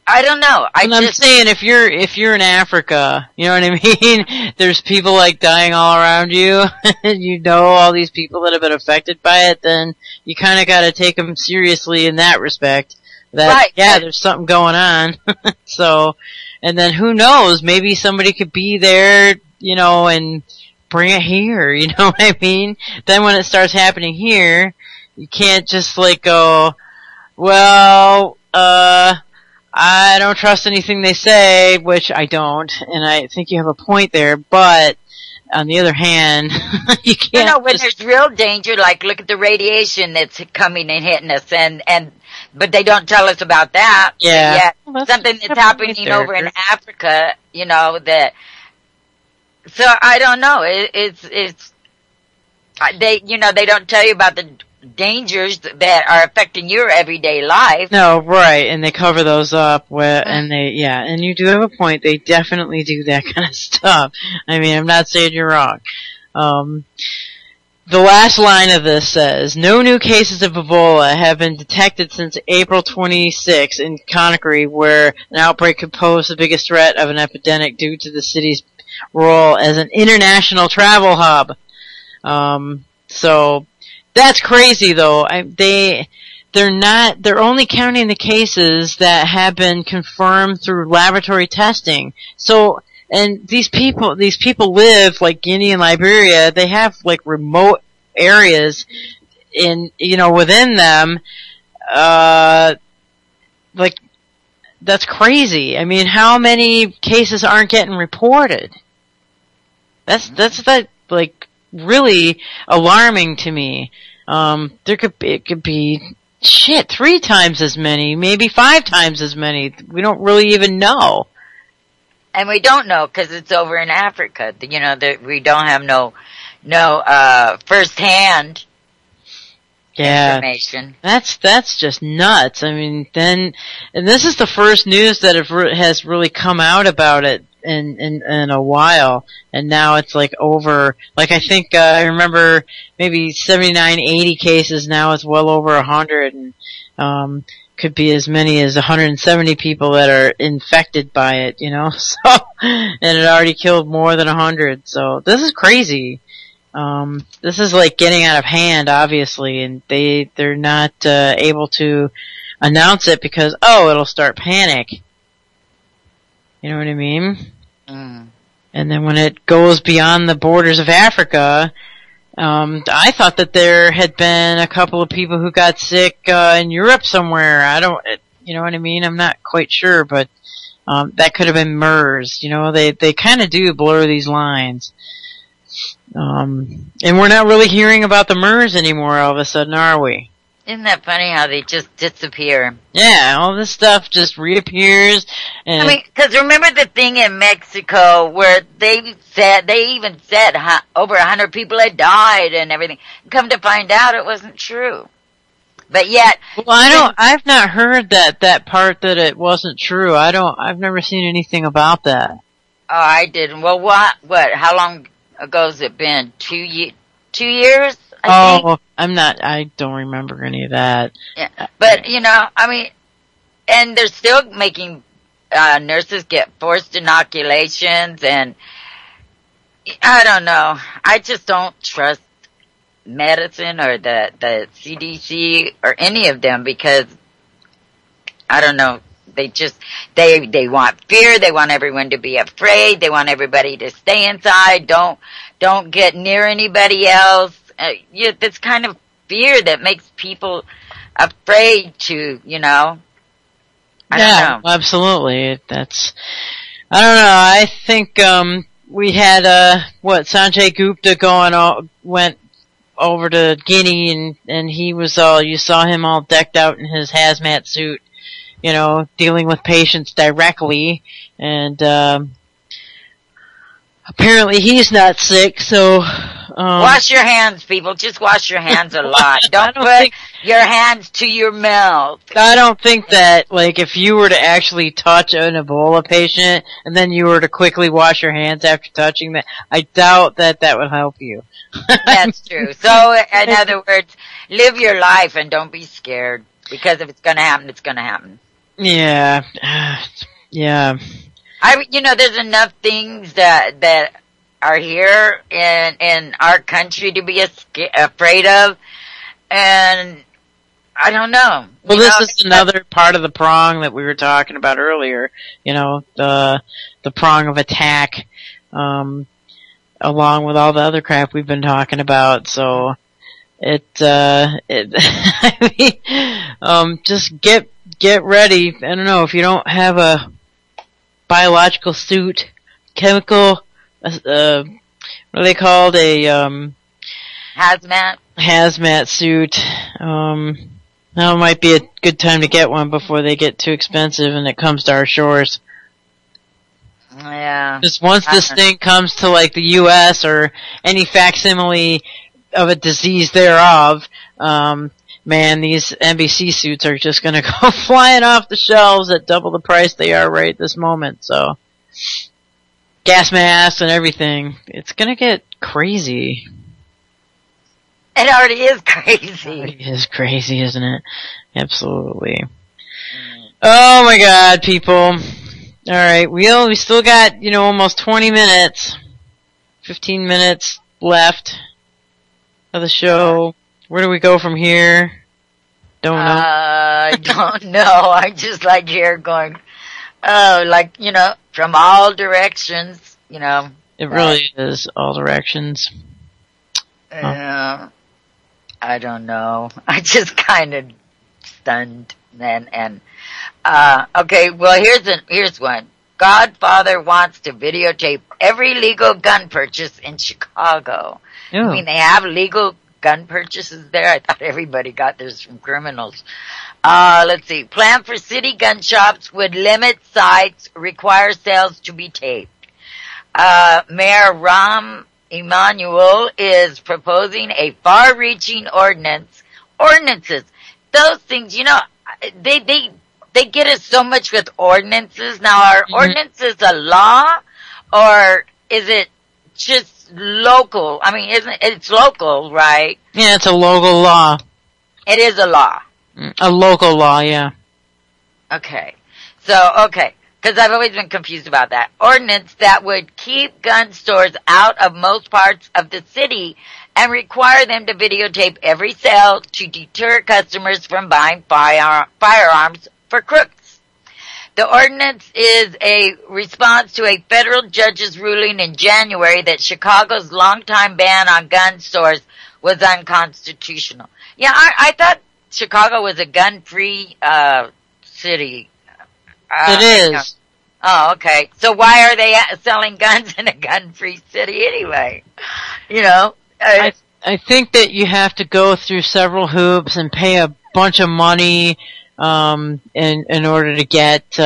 I don't know. I'm saying if you're in Africa, you know what I mean? There's people like dying all around you, and you know all these people that have been affected by it, then you kind of got to take them seriously in that respect. That, yeah, there's something going on. So, and then who knows? Maybe somebody could be there, you know, and bring it here, you know what I mean? Then when it starts happening here, you can't just like go, well, I don't trust anything they say, which I don't, and I think you have a point there, but on the other hand, you can't. No, when there's real danger, like look at the radiation that's coming and hitting us, but they don't tell us about that. Yeah. Well, something that's happening over in Africa, you know, so I don't know, they don't tell you about the dangers that are affecting your everyday life. No, right, and they cover those up and and you do have a point, they definitely do that kind of stuff. I mean, I'm not saying you're wrong. The last line of this says, no new cases of Ebola have been detected since April 26 in Conakry, where an outbreak could pose the biggest threat of an epidemic due to the city's role as an international travel hub. So that's crazy though. They're only counting the cases that have been confirmed through laboratory testing. So, and these people live like Guinea and Liberia, they have like remote areas within them, like, that's crazy. I mean, how many cases aren't getting reported? That's like really alarming to me. It could be 3 times as many, maybe 5 times as many. We don't really even know. And we don't know because it's over in Africa. You know, that we don't have no first-hand information. That's just nuts. I mean, and this is the first news that has really come out about it in a while, and now it's like over, like I think, I remember maybe 79, 80 cases, now it's well over 100, and, could be as many as 170 people that are infected by it, you know, so, and it already killed more than 100, so this is crazy. This is like getting out of hand, obviously, and they're not, able to announce it because, it'll start panic. You know what I mean? Mm. And then when it goes beyond the borders of Africa, I thought that there had been a couple of people who got sick, in Europe somewhere. You know what I mean? I'm not quite sure, but, that could have been MERS. You know, they kind of do blur these lines. And we're not really hearing about the MERS anymore all of a sudden, are we? Isn't that funny how they just disappear? Yeah, all this stuff just reappears. And I mean, because remember the thing in Mexico where they even said over 100 people had died and everything. Come to find out, it wasn't true. But yet, well, I've not heard that part that it wasn't true. I've never seen anything about that. I didn't. Well, what? How long ago has it been? 2 years? I think. I don't remember any of that. Yeah. But, I mean, and they're still making, nurses get forced inoculations, and I don't know. I just don't trust medicine or the CDC or any of them, because I don't know. They just, they want fear. They want everyone to be afraid. They want everybody to stay inside. Don't get near anybody else. This kind of fear that makes people afraid to, I don't know. Absolutely. I don't know. I think, we had, Sanjay Gupta went over to Guinea, and he was you saw him all decked out in his hazmat suit, dealing with patients directly, and apparently he's not sick, so wash your hands, people. Just wash your hands a lot. Don't put your hands to your mouth. I don't think that, if you were to actually touch an Ebola patient, and then you were to quickly wash your hands after touching that, I doubt that would help you. That's true. So, in other words, live your life and don't be scared, because if it's gonna happen, it's gonna happen. Yeah. Yeah. There's enough things that are here in our country to be afraid of, and I don't know. Well, this is another part of the prong that we were talking about earlier. The prong of attack, along with all the other crap we've been talking about. So just get ready. I don't know, if you don't have a biological suit, chemical, what are they called? Hazmat suit. Now might be a good time to get one before they get too expensive and it comes to our shores. Yeah. Because once this thing comes to the U.S. or any facsimile of a disease thereof, man, these NBC suits are just gonna go flying off the shelves at double the price they are right this moment, so. Gas masks and everything. It's gonna get crazy. It already is crazy. It is crazy, isn't it? Absolutely. Oh my god, people. Alright, we still got, almost 20 minutes. 15 minutes left of the show. Where do we go from here? Don't know. I don't know. I just like here going, from all directions, It really is all directions. I don't know. I just kind of stunned and okay, well here's one. Godfather wants to videotape every legal gun purchase in Chicago. Yeah. I mean, they have legal gun purchases there. I thought everybody got theirs from criminals. Let's see. Plan for city gun shops would limit sites, require sales to be taped. Mayor Rahm Emanuel is proposing a far-reaching ordinances. Those things, they get us so much with ordinances. Now, are ordinances a law, or is it just local? I mean, it's local, right? Yeah, it's a local law. It is a law. A local law, yeah. Okay. Because I've always been confused about that. Ordinance that would keep gun stores out of most parts of the city and require them to videotape every sale to deter customers from buying firearms for crooks. The ordinance is a response to a federal judge's ruling in January that Chicago's longtime ban on gun stores was unconstitutional. Yeah, I thought Chicago was a gun-free city. It is. Oh, okay. So why are they selling guns in a gun-free city anyway? I think that you have to go through several hoops and pay a bunch of money in order to get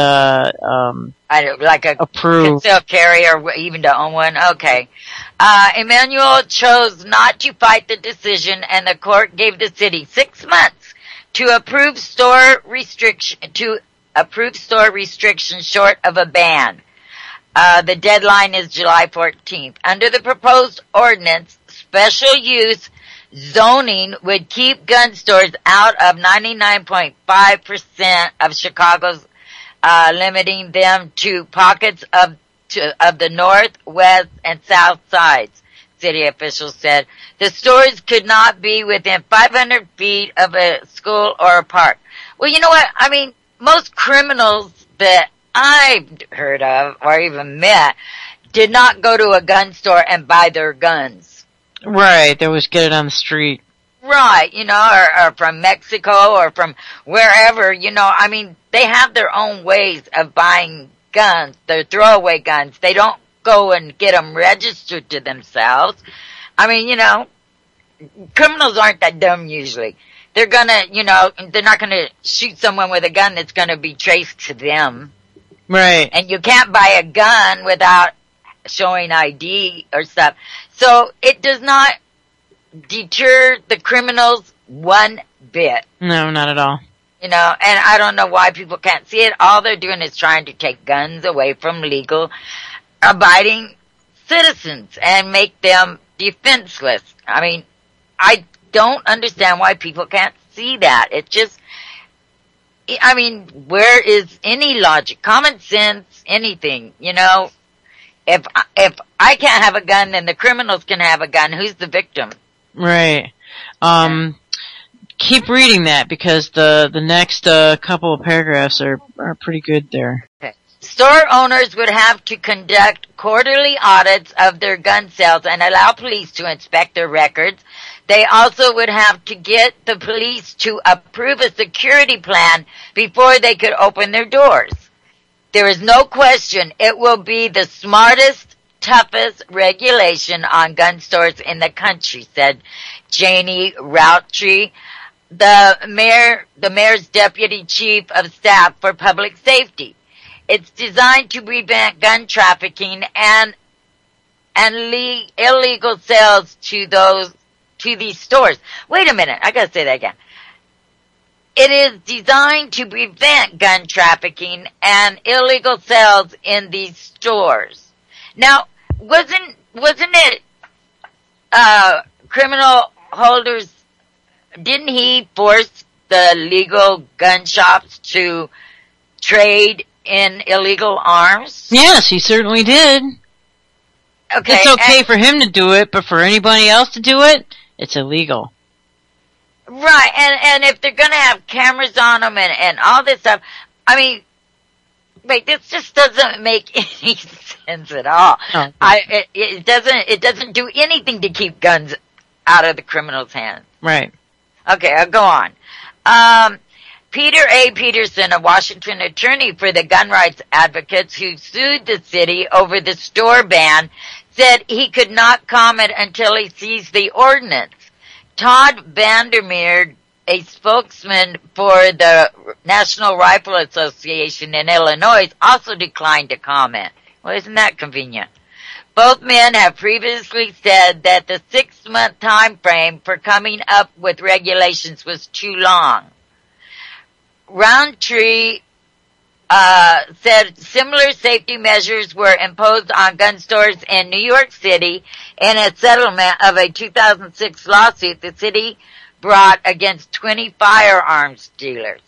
approved. Concealed carry or even to own one. Okay. Emmanuel chose not to fight the decision, and the court gave the city 6 months to approve store restrictions short of a ban. The deadline is July 14th. Under the proposed ordinance, special use zoning would keep gun stores out of 99.5% of Chicago's, limiting them to pockets of the north, west, and south sides, city officials said. The stores could not be within 500 feet of a school or a park. Well, you know what? I mean, most criminals that I've heard of or even met did not go to a gun store and buy their guns. Right, they always get it on the street. Right, or from Mexico or from wherever, I mean, they have their own ways of buying guns, their throwaway guns. They don't go and get them registered to themselves. I mean, criminals aren't that dumb usually. They're gonna, they're not gonna shoot someone with a gun that's gonna be traced to them. Right. And you can't buy a gun without showing ID or stuff. So it does not deter the criminals one bit. No, not at all. And I don't know why people can't see it. All they're doing is trying to take guns away from legal, abiding citizens and make them defenseless. I mean, I don't understand why people can't see that. It just, I mean, where is any logic, common sense, anything, If I can't have a gun, then the criminals can have a gun. Who's the victim? Right. Keep reading that because the next couple of paragraphs are pretty good there. Okay. Store owners would have to conduct quarterly audits of their gun sales and allow police to inspect their records. They also would have to get the police to approve a security plan before they could open their doors. There is no question it will be the smartest, toughest regulation on gun stores in the country, said Janie Routtree, the mayor's deputy chief of staff for public safety. It's designed to prevent gun trafficking and illegal sales to these stores. Wait a minute, I gotta say that again. It is designed to prevent gun trafficking and illegal sales in these stores. Now, wasn't it criminal holders? Didn't he force the legal gun shops to trade in illegal arms? Yes, he certainly did. Okay, it's okay for him to do it, but for anybody else to do it, it's illegal. Right, and if they're gonna have cameras on them and all this stuff, I mean, wait, this just doesn't make any sense at all. Oh. It doesn't do anything to keep guns out of the criminals' hands. Right. Okay, I'll go on. Peter A. Peterson, a Washington attorney for the gun rights advocates who sued the city over the store ban, said he could not comment until he sees the ordinance. Todd Vandermeer, a spokesman for the National Rifle Association in Illinois, also declined to comment. Well, isn't that convenient? Both men have previously said that the 6-month time frame for coming up with regulations was too long. Roundtree said similar safety measures were imposed on gun stores in New York City in a settlement of a 2006 lawsuit the city brought against 20 firearms dealers.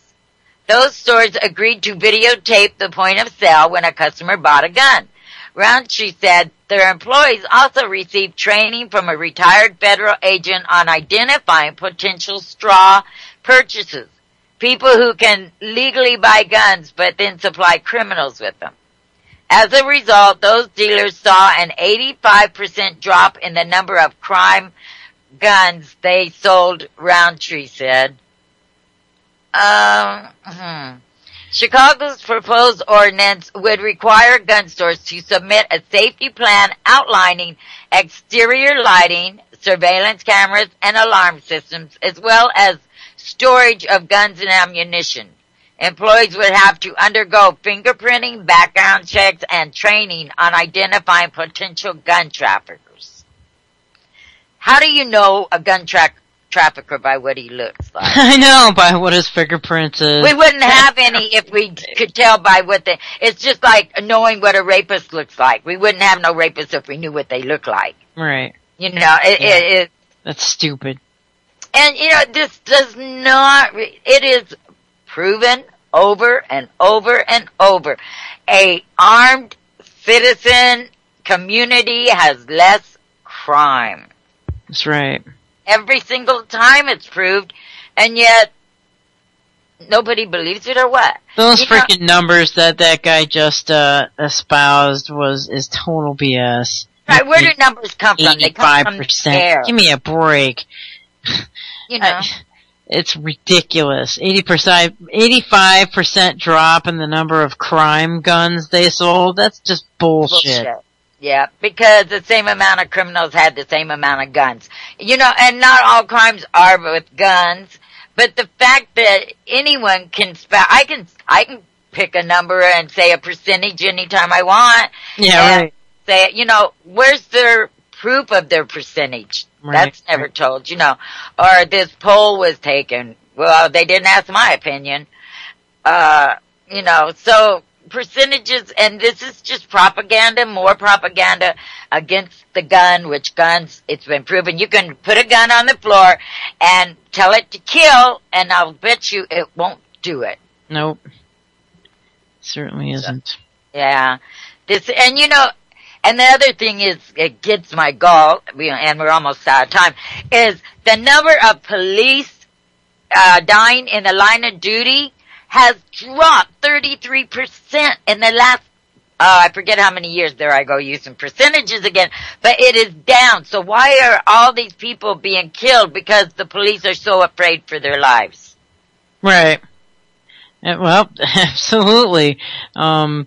Those stores agreed to videotape the point of sale when a customer bought a gun. Roundtree said their employees also received training from a retired federal agent on identifying potential straw purchases, people who can legally buy guns but then supply criminals with them. As a result, those dealers saw an 85% drop in the number of crime guns they sold, Roundtree said. Chicago's proposed ordinance would require gun stores to submit a safety plan outlining exterior lighting, surveillance cameras, and alarm systems, as well as storage of guns and ammunition. Employees would have to undergo fingerprinting, background checks, and training on identifying potential gun traffickers. How do you know a gun trafficker by what he looks like. I know, by what his fingerprints is. We wouldn't have any if we could tell by what it's just like knowing what a rapist looks like. We wouldn't have no rapists if we knew what they look like. Right. You know, that's stupid. And, you know, this does not, it is proven over and over and over. A armed citizen community has less crime. That's right. Every single time it's proved, and yet nobody believes it or what? Those freaking numbers that guy just espoused is total BS. Right, where do numbers come from? They come from the air. Give me a break. You know. It's ridiculous. 85% drop in the number of crime guns they sold. That's just bullshit. Yeah, because the same amount of criminals had the same amount of guns. You know, and not all crimes are with guns, but the fact that anyone can I can pick a number and say a percentage anytime I want. Yeah, right. Say, you know, where's their proof of their percentage? Right, that's never told, you know. Or this poll was taken. Well, they didn't ask my opinion. You know, so percentages, and this is just propaganda, more propaganda against the gun, which guns, it's been proven. You can put a gun on the floor and tell it to kill, and I'll bet you it won't do it. Nope. Certainly isn't. So, yeah. And you know, and the other thing is, it gets my gall, and we're almost out of time, is the number of police dying in the line of duty has dropped 33% in the last, I forget how many years. There I go using percentages again, but it is down. So why are all these people being killed? Because the police are so afraid for their lives. Right. Well, absolutely. Well,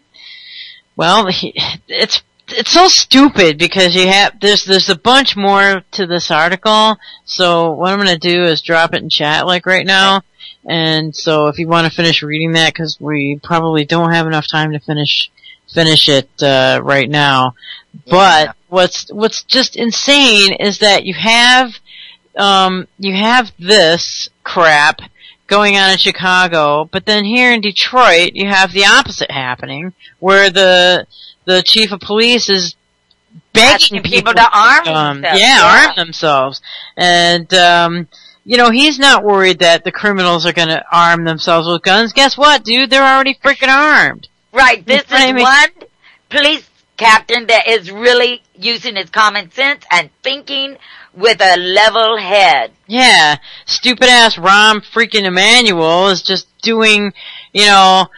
it's so stupid because there's a bunch more to this article. So what I'm going to do is drop it in chat like right now. And so if you want to finish reading that, because we probably don't have enough time to finish it right now. Yeah. But what's just insane is that you have this crap going on in Chicago, but then here in Detroit you have the opposite happening, where the chief of police is begging people to arm themselves. Arm themselves. And you know, he's not worried that the criminals are going to arm themselves with guns. Guess what, dude? They're already freaking armed. Right. This is one police captain that is really using his common sense and thinking with a level head. Yeah. Stupid ass Rahm freaking Emanuel is just doing what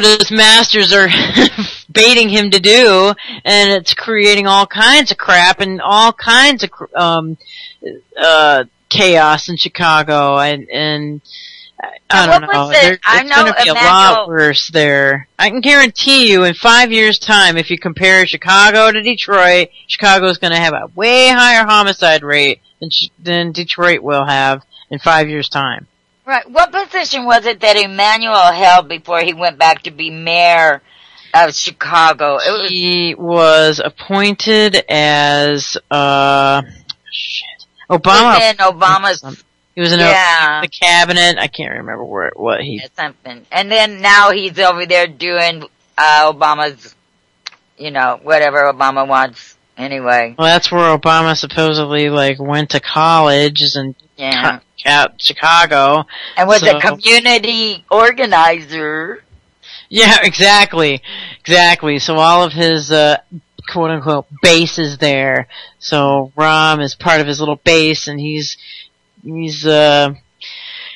his masters are baiting him to do, and it's creating all kinds of crap and all kinds of chaos in Chicago, and I don't know. It's going to be a lot worse there. I can guarantee you, in 5 years' time, if you compare Chicago to Detroit, Chicago's going to have a way higher homicide rate than Detroit will have in 5 years' time. Right. What position was it that Emanuel held before he went back to be mayor of Chicago? He was appointed as Obama. He was in the cabinet. I can't remember what he. Something. And then now he's over there doing Obama's, whatever Obama wants. Anyway. Well, that's where Obama supposedly went to college and Chicago. And was a community organizer. Yeah, exactly. So all of his quote unquote base is there. So Rahm is part of his little base, and he's doing it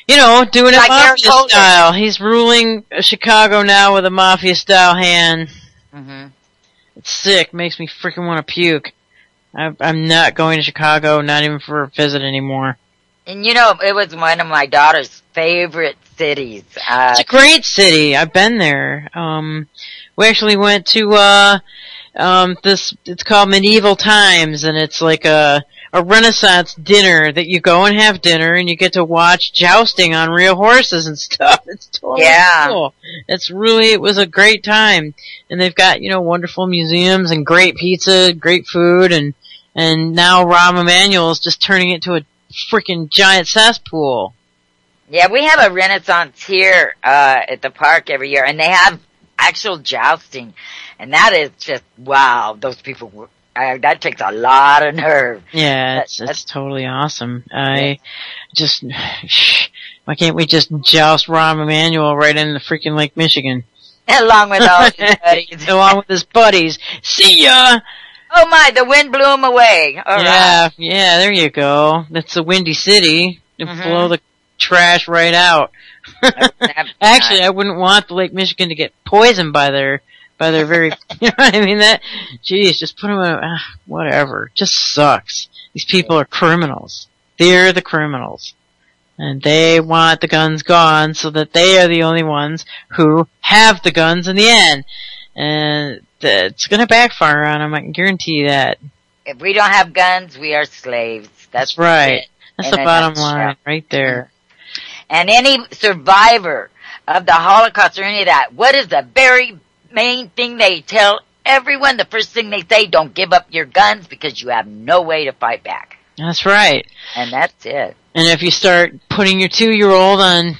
mafia style. He's ruling Chicago now with a mafia style hand. Mm-hmm. It's sick. Makes me freaking want to puke. I'm not going to Chicago, not even for a visit anymore. And it was one of my daughter's favorite cities. It's a great city. I've been there. We actually went to it's called Medieval Times, and it's like a Renaissance dinner that you go and have dinner, and you get to watch jousting on real horses and stuff. It's totally cool. It was a great time. And they've got, wonderful museums and great pizza, great food, and now Rahm Emanuel is just turning it into a freaking giant cesspool. Yeah, we have a Renaissance here at the park every year, and they have actual jousting, and that is just wow. Those people, that takes a lot of nerve. Yeah, it's totally awesome. Why can't we just joust Rahm Emanuel right in the freaking Lake Michigan? Along with all his buddies. Along with his buddies. See ya! Oh my, the wind blew him away. All right. Yeah, there you go. That's the Windy City. To blow the trash right out. Actually, I wouldn't want the Lake Michigan to get poisoned by their very, you know what I mean? Just put them in, whatever. Just sucks. These people are criminals. They're the criminals. And they want the guns gone so that they are the only ones who have the guns in the end. And it's gonna backfire on them, I can guarantee you that. If we don't have guns, we are slaves. That's right. It. That's the bottom line, right there. And any survivor of the Holocaust or any of that, what is the very main thing they tell everyone? The first thing they say, don't give up your guns because you have no way to fight back. That's right. And that's it. And if you start putting your 2-year-old on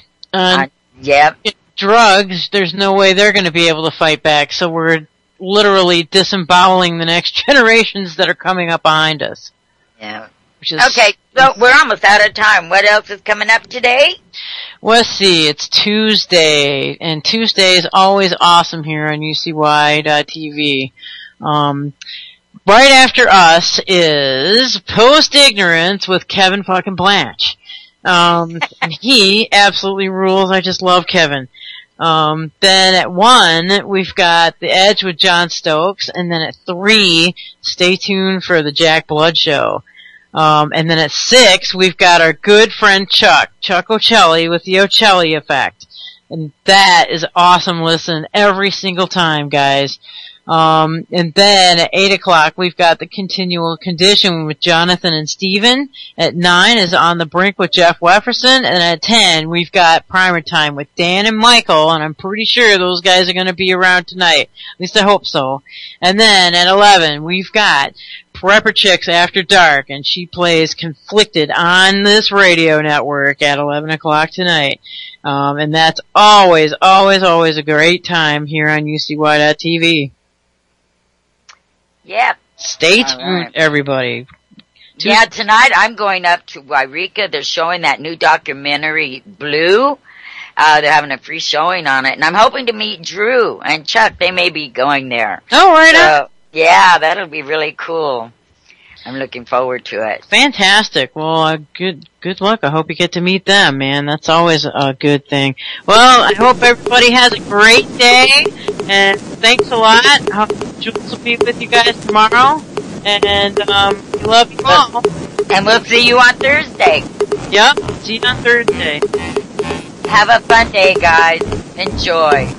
drugs, there's no way they're going to be able to fight back. So we're literally disemboweling the next generations that are coming up behind us. Yeah. Okay, so we're almost out of time. What else is coming up today? Well, let's see. It's Tuesday, and Tuesday is always awesome here on UCY.TV. Right after us is Post Ignorance with Kevin fucking Blanche. He absolutely rules. I just love Kevin. Then at 1, we've got The Edge with John Stokes, and then at 3, stay tuned for the Jack Blood Show. And then at 6, we've got our good friend Chuck Ocelli with the Ocelli Effect. And that is awesome listen every single time, guys. And then at 8 o'clock, we've got the Continual Condition with Jonathan and Steven. At 9 is On the Brink with Jeff Wefferson. And at 10, we've got Primer Time with Dan and Michael. And I'm pretty sure those guys are going to be around tonight. At least I hope so. And then at 11, we've got Prepper Chicks After Dark. And she plays Conflicted on this radio network at 11 o'clock tonight. And that's always, always, always a great time here on UCY.TV. Yeah. Stay tuned, everybody. Yeah, tonight I'm going up to Wairika. They're showing that new documentary, Blue. They're having a free showing on it. And I'm hoping to meet Drew and Chuck. They may be going there. Oh, right on. Yeah, that'll be really cool. I'm looking forward to it. Fantastic. Well, good luck. I hope you get to meet them, man. That's always a good thing. Well, I hope everybody has a great day, and thanks a lot. I hope Jules will be with you guys tomorrow, and we love you all. And we'll see you on Thursday. Yep, see you on Thursday. Have a fun day, guys. Enjoy.